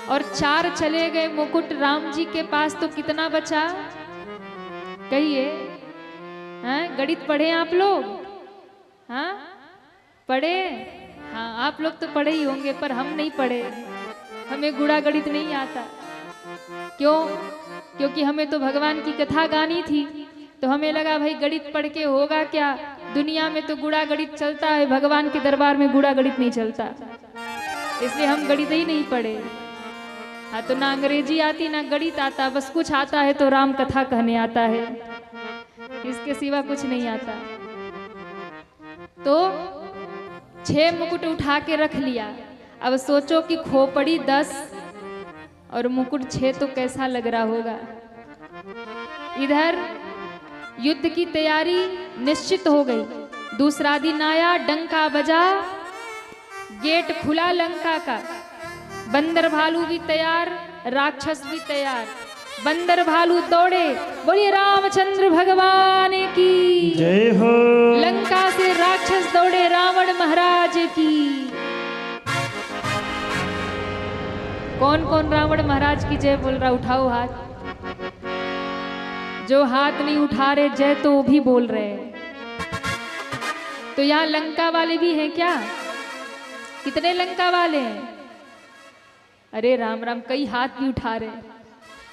और 4 चले गए मुकुट राम जी के पास, तो कितना बचा? कहिए, हाँ? गणित पढ़े आप लोग? हाँ पढ़े? हाँ आप लोग तो पढ़े ही होंगे, पर हम नहीं पढ़े, हमें गुणा गणित नहीं आता। क्यों? क्योंकि हमें तो भगवान की कथा गानी थी, तो हमें लगा भाई गणित पढ़ के होगा क्या, दुनिया में तो गुणा गणित चलता है, भगवान के दरबार में गुणा गणित नहीं चलता, इसलिए हम गणित ही नहीं पढ़े। हाँ तो ना अंग्रेजी आती ना गणित आता, बस कुछ आता है तो राम कथा कहने आता है, इसके सिवा कुछ नहीं आता। तो 6 मुकुट उठा के रख लिया। अब सोचो कि खोपड़ी 10 और मुकुट 6, तो कैसा लग रहा होगा। इधर युद्ध की तैयारी निश्चित हो गई। दूसरा दिन आया, डंका बजा, गेट खुला लंका का। बंदर भालू भी तैयार, राक्षस भी तैयार। बंदर भालू दौड़े, बोलिए रामचंद्र भगवान की जय हो। लंका से राक्षस दौड़े रावण महाराज की। कौन कौन रावण महाराज की जय बोल रहा? उठाओ हाथ। जो हाथ नहीं उठा रहे जय तो वो भी बोल रहे हैं। तो यहाँ लंका वाले भी हैं क्या? कितने लंका वाले हैं? अरे राम राम, कई हाथ भी उठा रहे।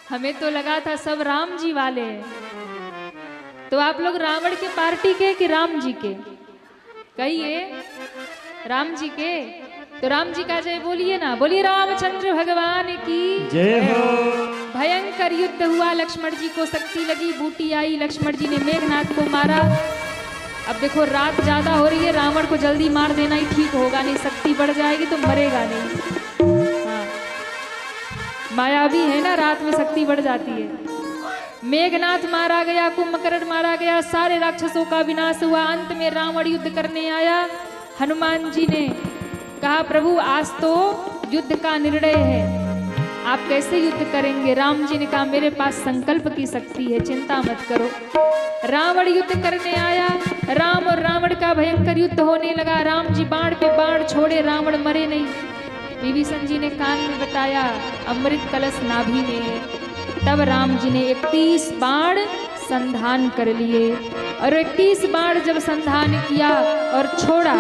हमें तो लगा था सब राम जी वाले हैं। तो आप लोग रावण के पार्टी के कि राम जी के? कहिए राम जी के। तो राम जी का जय बोलिए ना, बोलिए रामचंद्र भगवान की जय हो। भयंकर युद्ध हुआ। लक्ष्मण जी को शक्ति लगी, बूटी आई, लक्ष्मण जी ने मेघनाथ को मारा। अब देखो रात ज्यादा हो रही है, रावण को जल्दी मार देना ही ठीक होगा, नहीं शक्ति बढ़ जाएगी तो मरेगा नहीं। हाँ मायावी है ना, रात में शक्ति बढ़ जाती है। मेघनाथ मारा गया, कुंभकर्ण मारा गया, सारे राक्षसों का विनाश हुआ। अंत में रावण युद्ध करने आया। हनुमान जी ने कहा प्रभु आज तो युद्ध का निर्णय है, आप कैसे युद्ध करेंगे? राम जी ने कहा मेरे पास संकल्प की शक्ति है, चिंता मत करो। रावण युद्ध करने आया। राम और रावण का भयंकर युद्ध होने लगा। राम जी बाण पे बाण छोड़े, रावण मरे नहीं। विभीषण जी ने कान में बताया अमृत कलश नाभि में है। तब राम जी ने 31 बाण संधान कर लिए, और 31 बाण जब संधान किया और छोड़ा,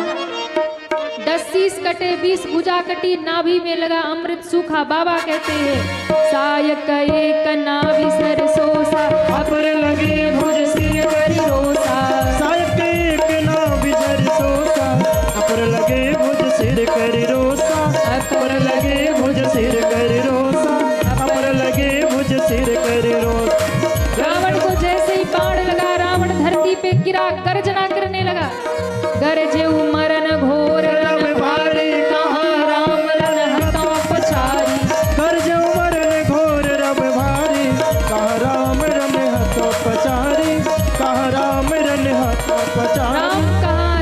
10 शीश कटे, 20 भुजा कटी, नाभि में लगा अमृत सूखा। बाबा कहते हैं सायक एक नाभि सरसोसा, अपर लगे भुज सिर करि रोसा। सायक एक नाभि सरसोसा, अपर लगे भुज सिर करि रोसा। अपर लगे भुज सिर करि रोसा, अपर लगे भुज सिर करि रोसा। रावण को जैसे ही बाण पे गिरा, गर्जना करने लगा। गरजे मरण घोर रण भारी, कहाँ राम रन हता पछारी। गरजे मरण घोर रब भारी, कहाँ राम रन हतो पचारी, कहाँ राम रन हतो पचारी।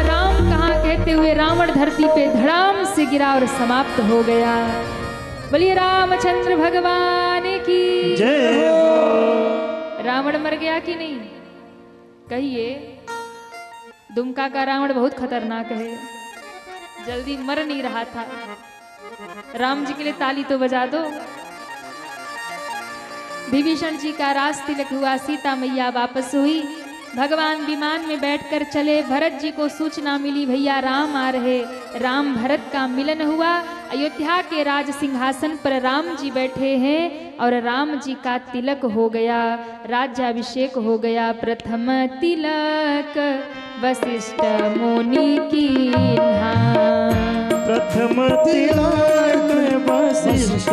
राम कहाँ कहते हुए रावण धरती पे धड़ाम से गिरा और समाप्त हो गया। बोलिए रामचंद्र भगवान की जय हो। रावण मर गया कि नहीं? कहिए। दुमका का रावण बहुत खतरनाक है, जल्दी मर नहीं रहा था। राम जी के लिए ताली तो बजा दो। विभीषण जी का राज तिलक हुआ, सीता मैया वापस हुई, भगवान विमान में बैठकर चले। भरत जी को सूचना मिली भैया राम आ रहे। राम भरत का मिलन हुआ। अयोध्या के राज सिंहासन पर राम जी बैठे हैं और राम जी का तिलक हो गया, राज्याभिषेक हो गया। प्रथम तिलक वशिष्ठ मुनि कीन्हा, प्रथम तिलक वशिष्ठ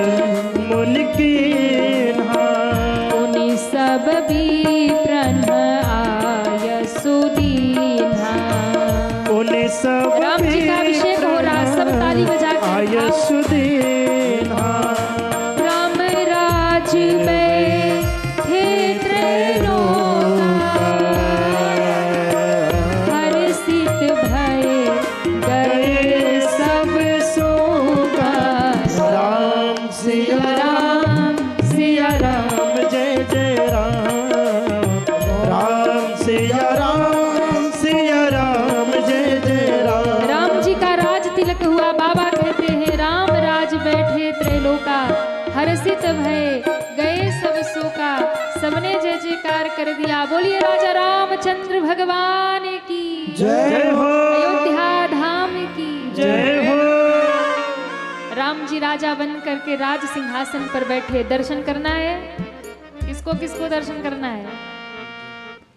मुनि कीन्हा। मुनि सब विप्रन आय सुदीन्हा। उन्हें सब राम जी का अभिषेक हो रहा, सब ताली बजा के आय सुदीन्हा। राम राज बैठे त्रैलोका, हर्षित भये गए सब शोका। राम सिया राम सिया राम, राम जय जय राम। राम सिया राम, सिया राम जय जय राम। राम जी का राज तिलक हुआ। बाबा कहते हैं राम राज बैठे त्रैलोका, हर्षित भय गए सब शोका। सबने जय जयकार कर दिया। बोलिए राजा रामचंद्र भगवान की जय हो। अयोध्या धाम की जय हो। राम जी राजा बन करके राज सिंहासन पर बैठे। दर्शन करना है, किसको किसको दर्शन करना है?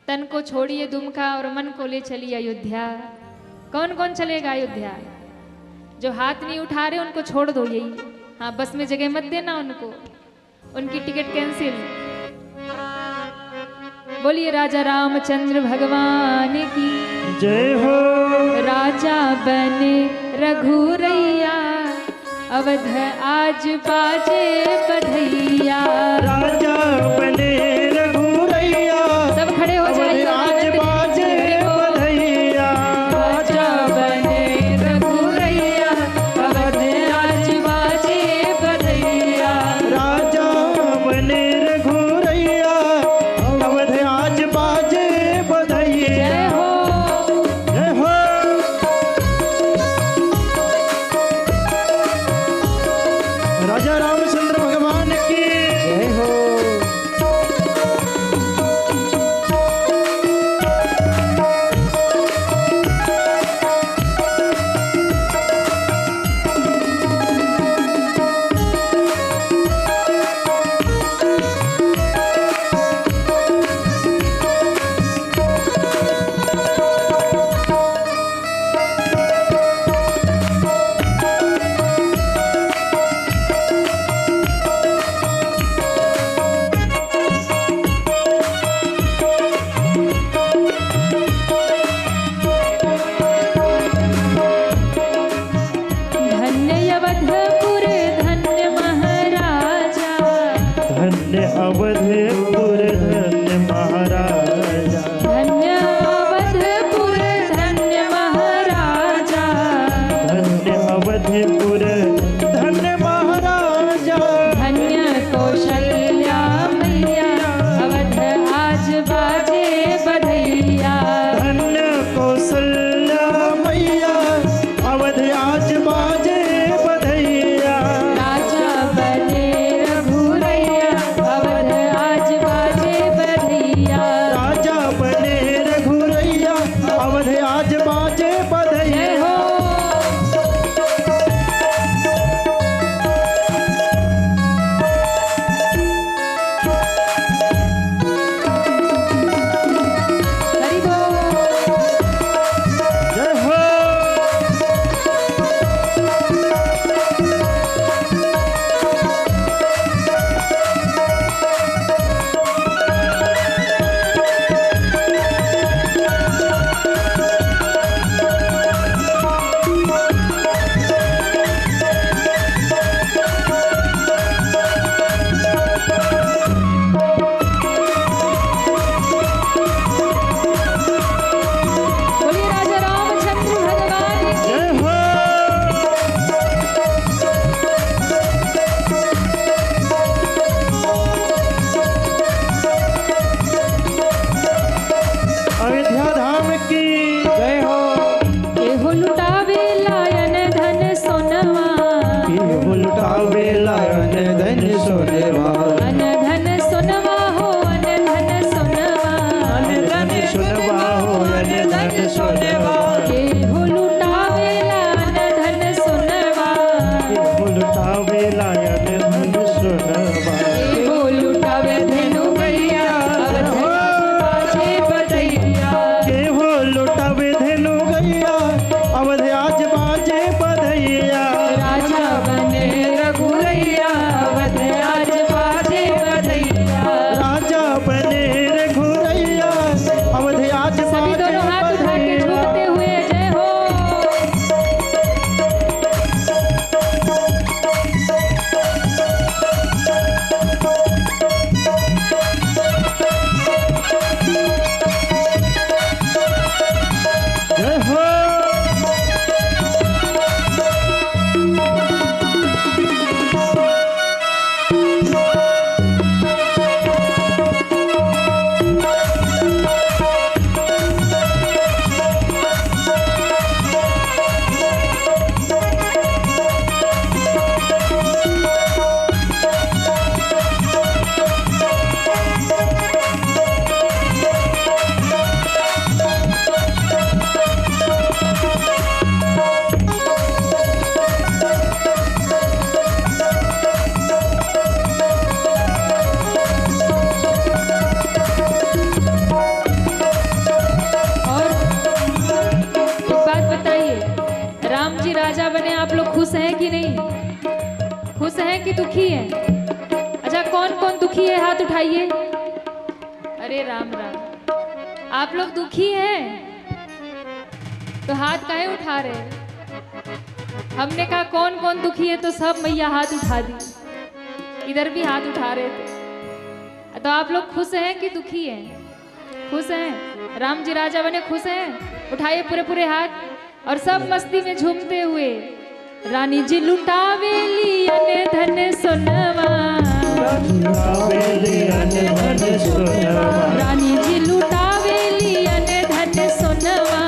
तन को छोड़िए दुमका और मन को ले चलिए अयोध्या। कौन कौन चलेगा अयोध्या? जो हाथ नहीं उठा रहे उनको छोड़ दो, यही। हाँ, बस में जगह मत देना उनको, उनकी टिकट कैंसिल। बोलिए राजा रामचंद्र भगवान की जय हो। राजा बने रघुरैया, अवध आज बाजे बधैया। राजा बने रघुरैया, सब खड़े हो जाइए। आज बाजे बधैया। राजा बने रघुरैया, अवध आज बाजे बधैया। राजा बने रघुरैया, अवध आज बाजे बधैया। जय हो। जय हो। राजा रामचंद्र भगवान की जय हो। अयोध्या धाम की जय हो। केहू लुटावे लायन धन सोनवा, केहू लुटावे लायन धन सोनवा, अन धन सोनवा हो अन धन सोनवा, अन धन सोनवा हो अन धन सोनवा, केहू लुटावे लायन धन सोनवा, केहू लुटावे लायन धन सोनवा, केहू लुटावे धेनु गैया बाजे बधैया, केहू लुटावे धेनु गैया अवध आज बाजे बधैया, राजा बने रघुरैया अवध आज बाजे बधैया। राजा बने रघुरैया अवध आज सभी बाजे दोनों हाथ उठा के झूमते हुए जय हो। जय हो। और एक बात बताइए, राम जी राजा बने, आप लोग खुश हैं कि नहीं? खुश हैं कि दुखी हैं? अच्छा, कौन कौन दुखी है हाथ उठाइए। अरे राम राम, आप लोग दुखी हैं तो हाथ काहे उठा रहे हैं? हमने कहा कौन कौन दुखी है तो सब मैया हाथ उठा दी, इधर भी हाथ उठा रहे थे। तो आप लोग खुश हैं कि दुखी हैं? खुश हैं? राम जी राजा बने, खुश हैं? उठाइए पूरे पूरे हाथ और सब मस्ती में झूमते हुए। रानी जी लुटावे लियन धन सोनवा, लुटावे लियन धन सोनवा, रानी जी लुटावे लियन धन सोनवा,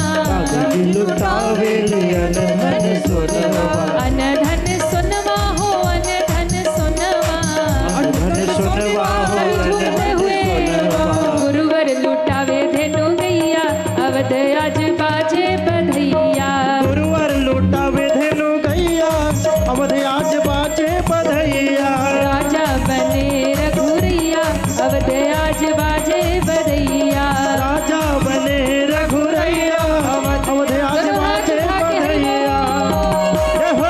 लुटावे लियन धन सोनवा, अन धन सोनवा हो अन धन सोनवा, धन सोनवा हो सभी झूमते हुए। गुरुवर लुटावे धेनु गैया अवध आज बाजे बधैया, गुरुवर लुटावे धेनु गैया अवध आज बाजे बधैया, राजा बने रघुरैया अवध आज बाजे बधैया। राजा बने रघुरैया अवध आज दोनों हाथ बाजे उठा के हरि बधैया। बोल। जय हो।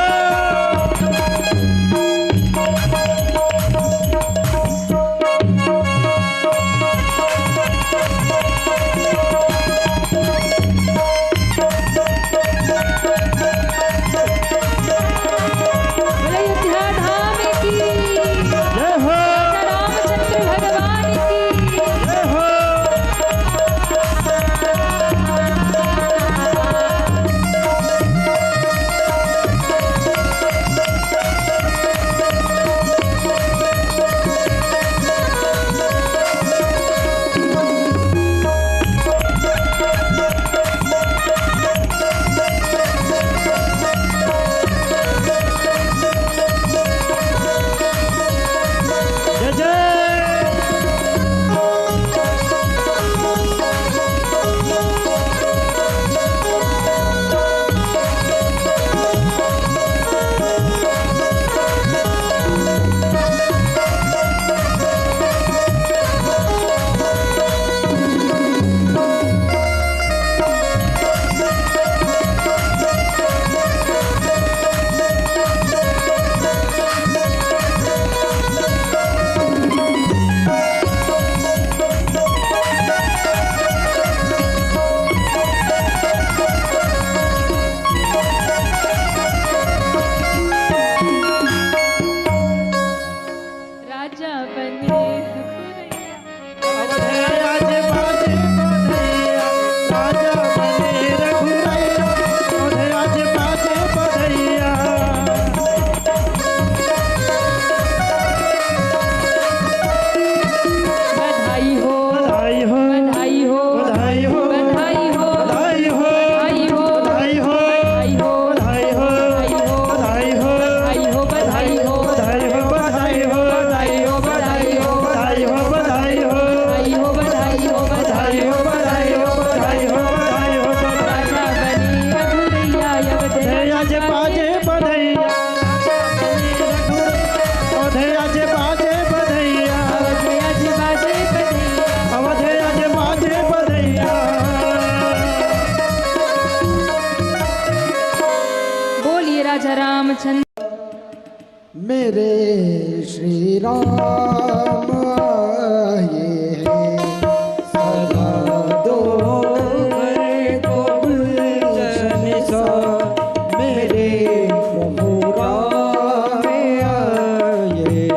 राजा रामचंद्र। मेरे श्री राम आए हैं सदा दो को गुलशन सा। मेरे प्रभु राम आए हैं,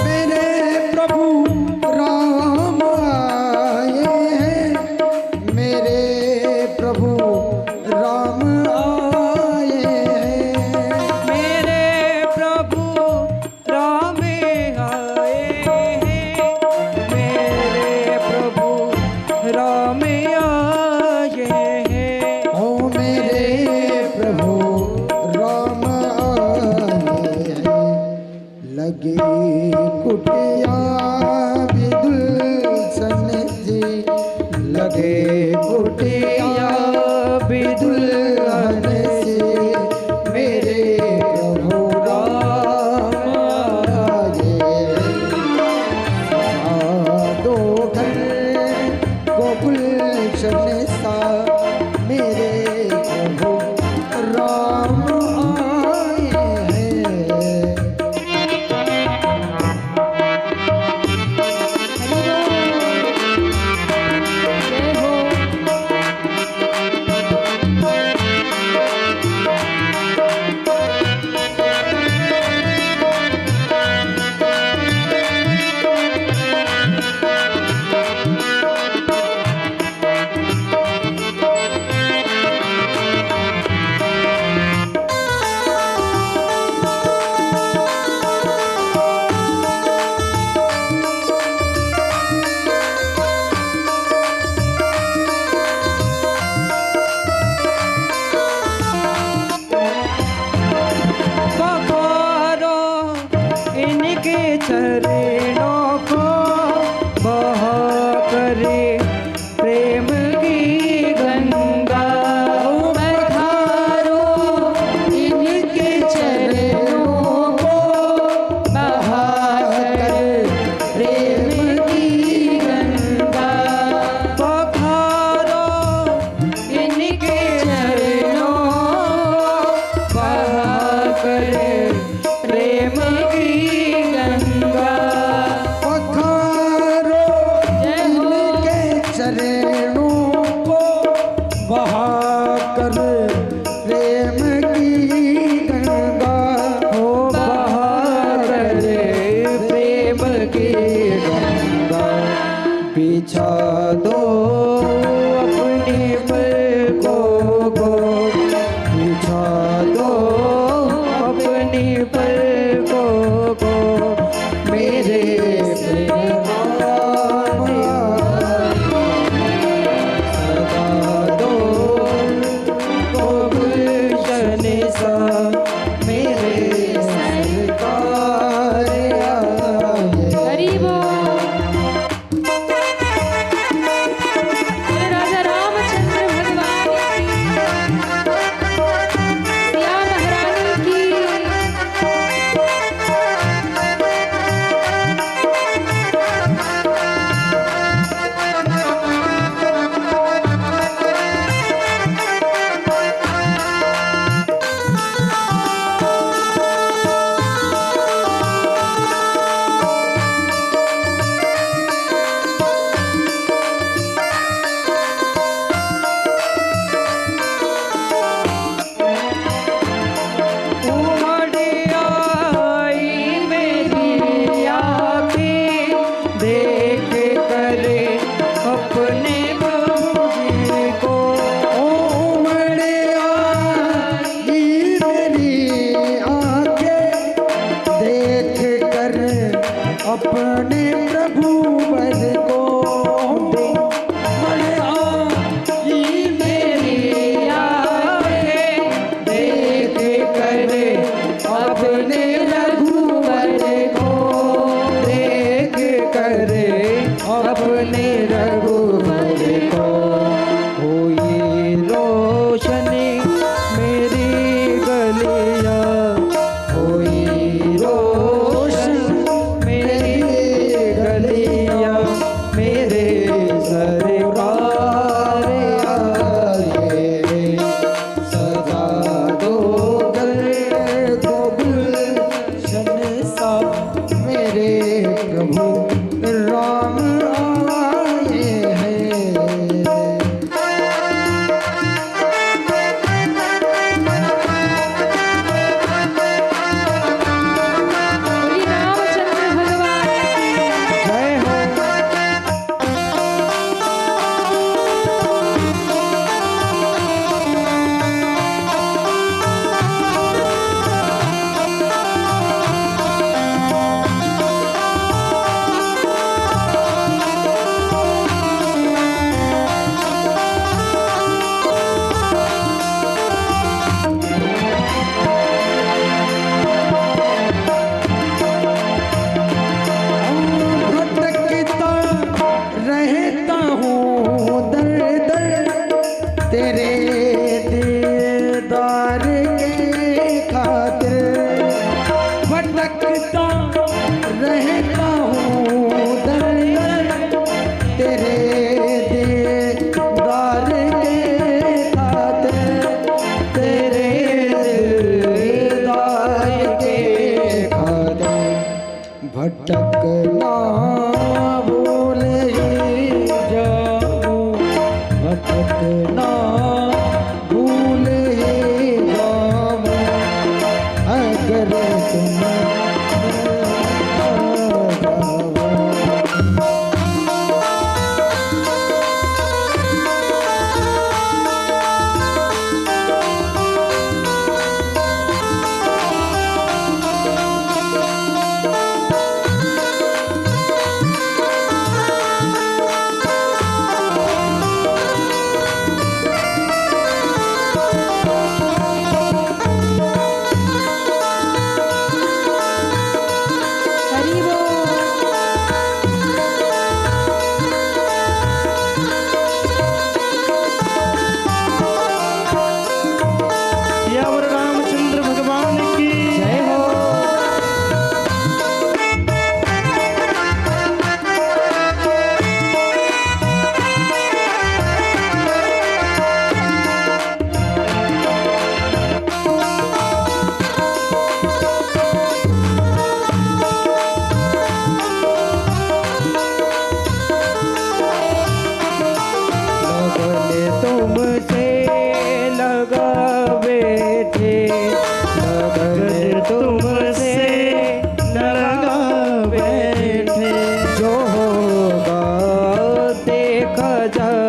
मेरे प्रभु राम आए हैं, मेरे प्रभु राम आए हैं। मेरे प्रभु राम आए हैं, मेरे प्रभु राम आए हैं। ओ मेरे प्रभु राम आए हैं, लगे कुटिया भी दुल्हन जी, लगे कुटिया भी दुल्हन से। मेरे प्रभु राम आए दो घर को गुलशन सा। मेरे प्रभु राम आए हैं। जय हो। पखारो इनके चरणों को, बहा करे प्रेम की गंगा। पधारो इनके चरणों को, बहाकर प्रेम की गंगा। पखारो इनके चरणों बहाकर प्रेम की गंगा। पखारो इनके चरणों को, बहाकर प्रेम की गंगा। हो बहाकर प्रेम की गंगा। बिछा दो अपनी पलकों को, बिछा दो अपनी पलकों को। मेरे प्रेम राम आए।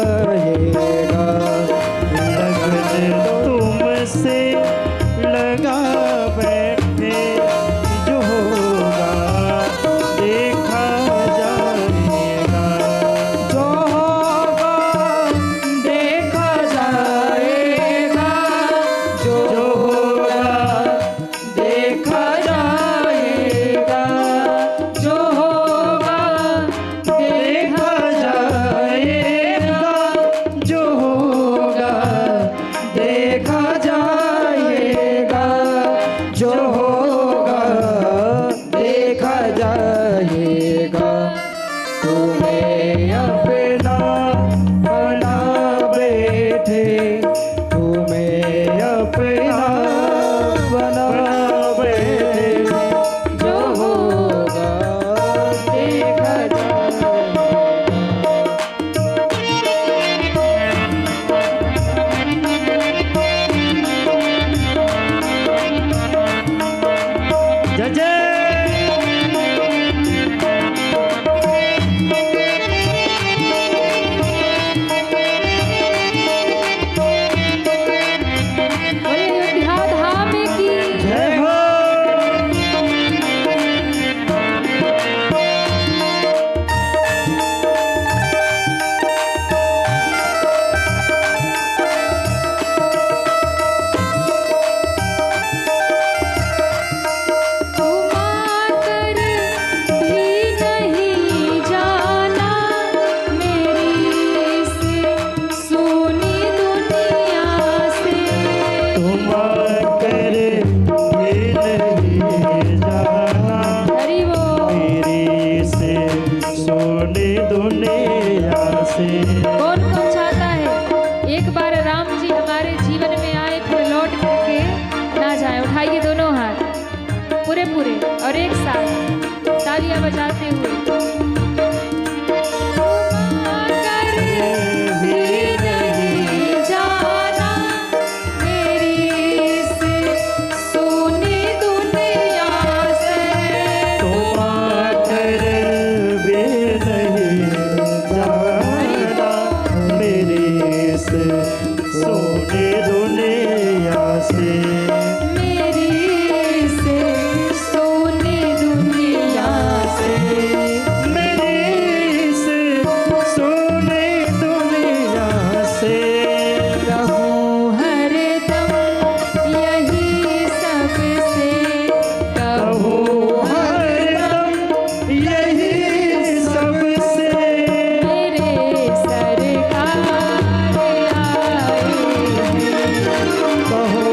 जाएगा, लगन तुमसे लगा बैठे, जो होगा देखा जाएगा, जो होगा देखा जाएगा, जो होगा देखा जाएगा, जो होगा देखा जाएगा, जो होगा देखा जाएगा, जो होगा देखा जाएगा। तुम्हें अपना बना बैठे, तुम्हें अपना बना बैठे, जो होगा देखा जाएगा। जय जय बोले अयोध्या धाम की जय हो। तुम आकर भी नहीं जाना मेरी से सोनी दुनिया से। तुम आकर भी नहीं जाना हरि वो मेरी से सोने दुनिया से। कौन कौन चाहता है एक बार राम जी हमारे जीवन में आए फिर लौट करके ना जाए? उठाइए दोनों हाथ पूरे पूरे और एक साथ तालियां बजाते हुए। आकर भी नहीं जाना मेरी से सोनी दुनिया से। तुम आकर भी नहीं जाना मेरी से सोने दुनिया से। मेरी से सोनी दुनिया से। मेरी से सोने दुनिया से। कहूँ हरदम यही सबसे, कहूँ हरदम यही सबसे। मेरे सरकार आए हैं। कहो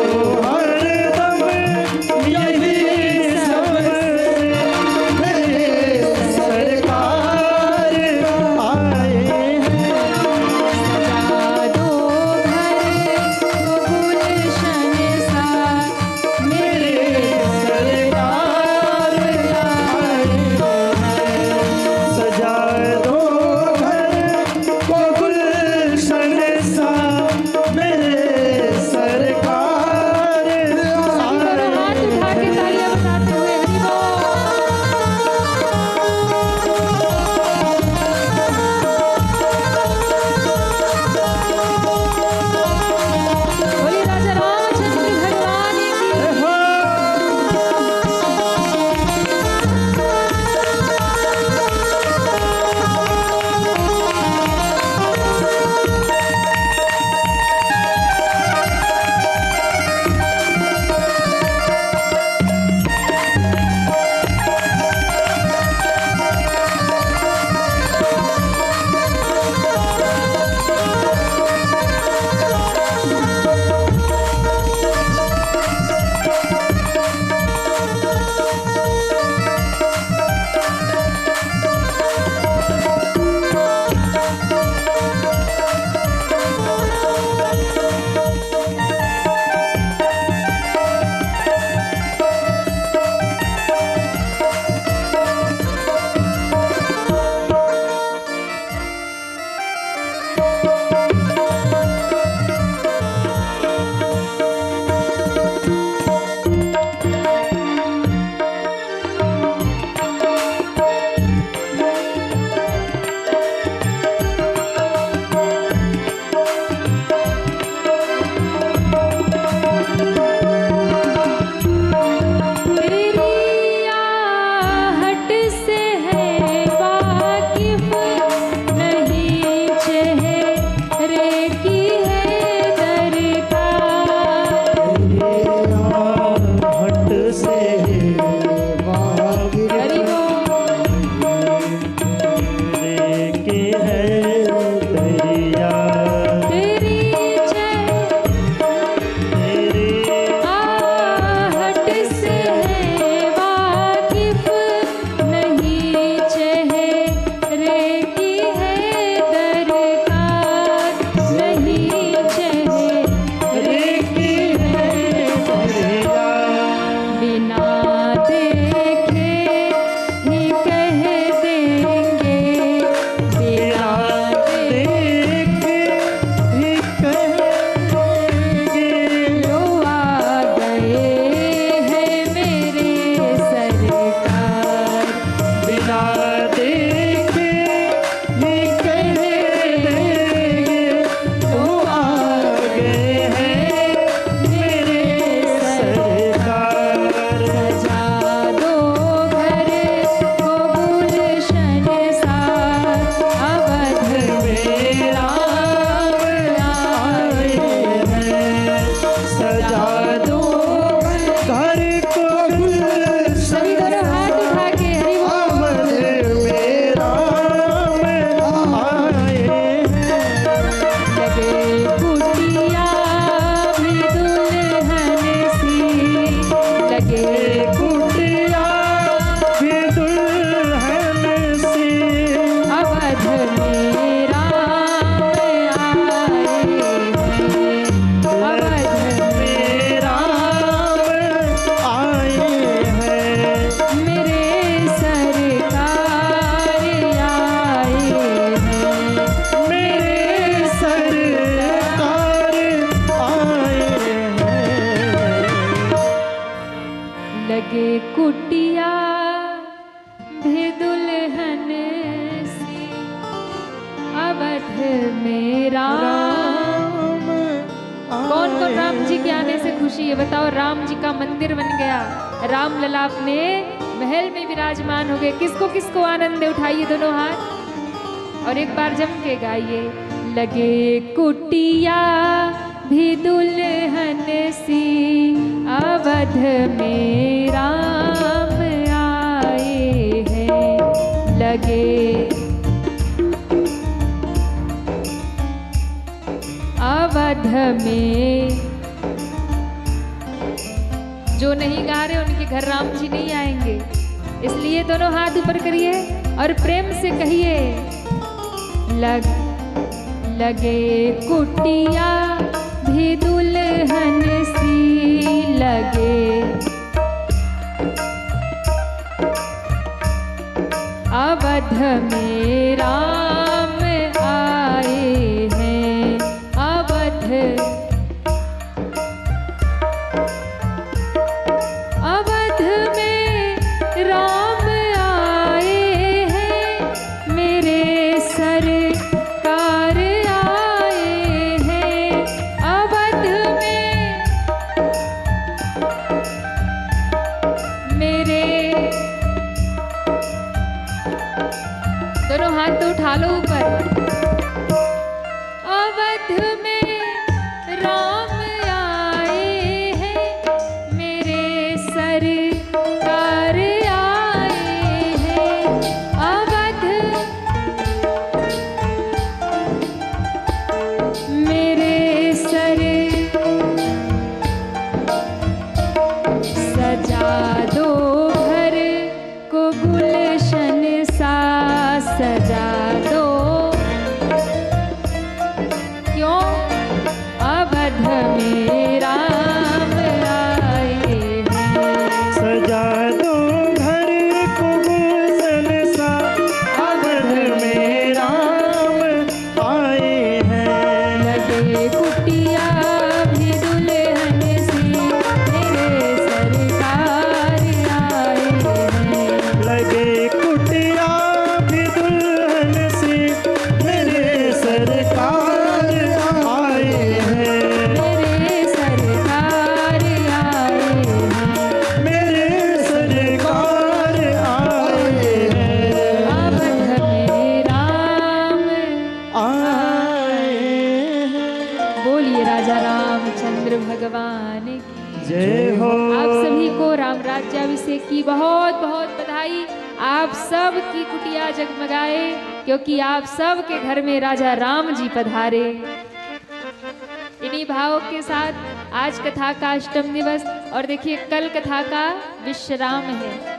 अब राम जी के आने से खुशी है। बताओ, राम जी का मंदिर बन गया, राम लला अपने महल में विराजमान हो गए। किसको किसको आनंद है? उठाइए दोनों हाथ और एक बार जम के गाइए। लगे कुटिया भी दुल्हन सी, अवध में राम आए हैं। लगे अवध में, जो नहीं गा रहे उनके घर राम जी नहीं आएंगे, इसलिए दोनों हाथ ऊपर करिए और प्रेम से कहिए। लगे कुटिया भी दुल्हन सी, लगे अवध में राम आए हैं। अवध में राम आए हैं, मेरे सरकार आए हैं। अवध में मेरे, दोनों हाथ तो उठा लो ऊपर। अवध में राम आए हैं, मेरे सरकार आए हैं। अवध मेरे सर, सजा दो घर को गुलशन सा, सजा दो। क्यों? अवध में राम आए हैं। सजा दो घर को गुलशन सा, अवध में राम आए हैं। लगे कुटिया भी दुल्हन सी, मेरे सरकार आए हैं। लगे कुटिया भी दुल्हन सी, मेरे सरकार आए हैं। मेरे सरकार आए हैं। मेरे सरकार आए हैं। अवध में राम आए हैं। बोलिए राजा रामचंद्र भगवान की जय हो। आप सभी को राम राज्याभिषेक की बहुत बहुत बधाई। आप सब की कुटिया जगमगाए, क्योंकि आप सब के घर में राजा राम जी पधारे। इन्हीं भावों के साथ आज कथा का अष्टम दिवस, और देखिए कल कथा का विश्राम है।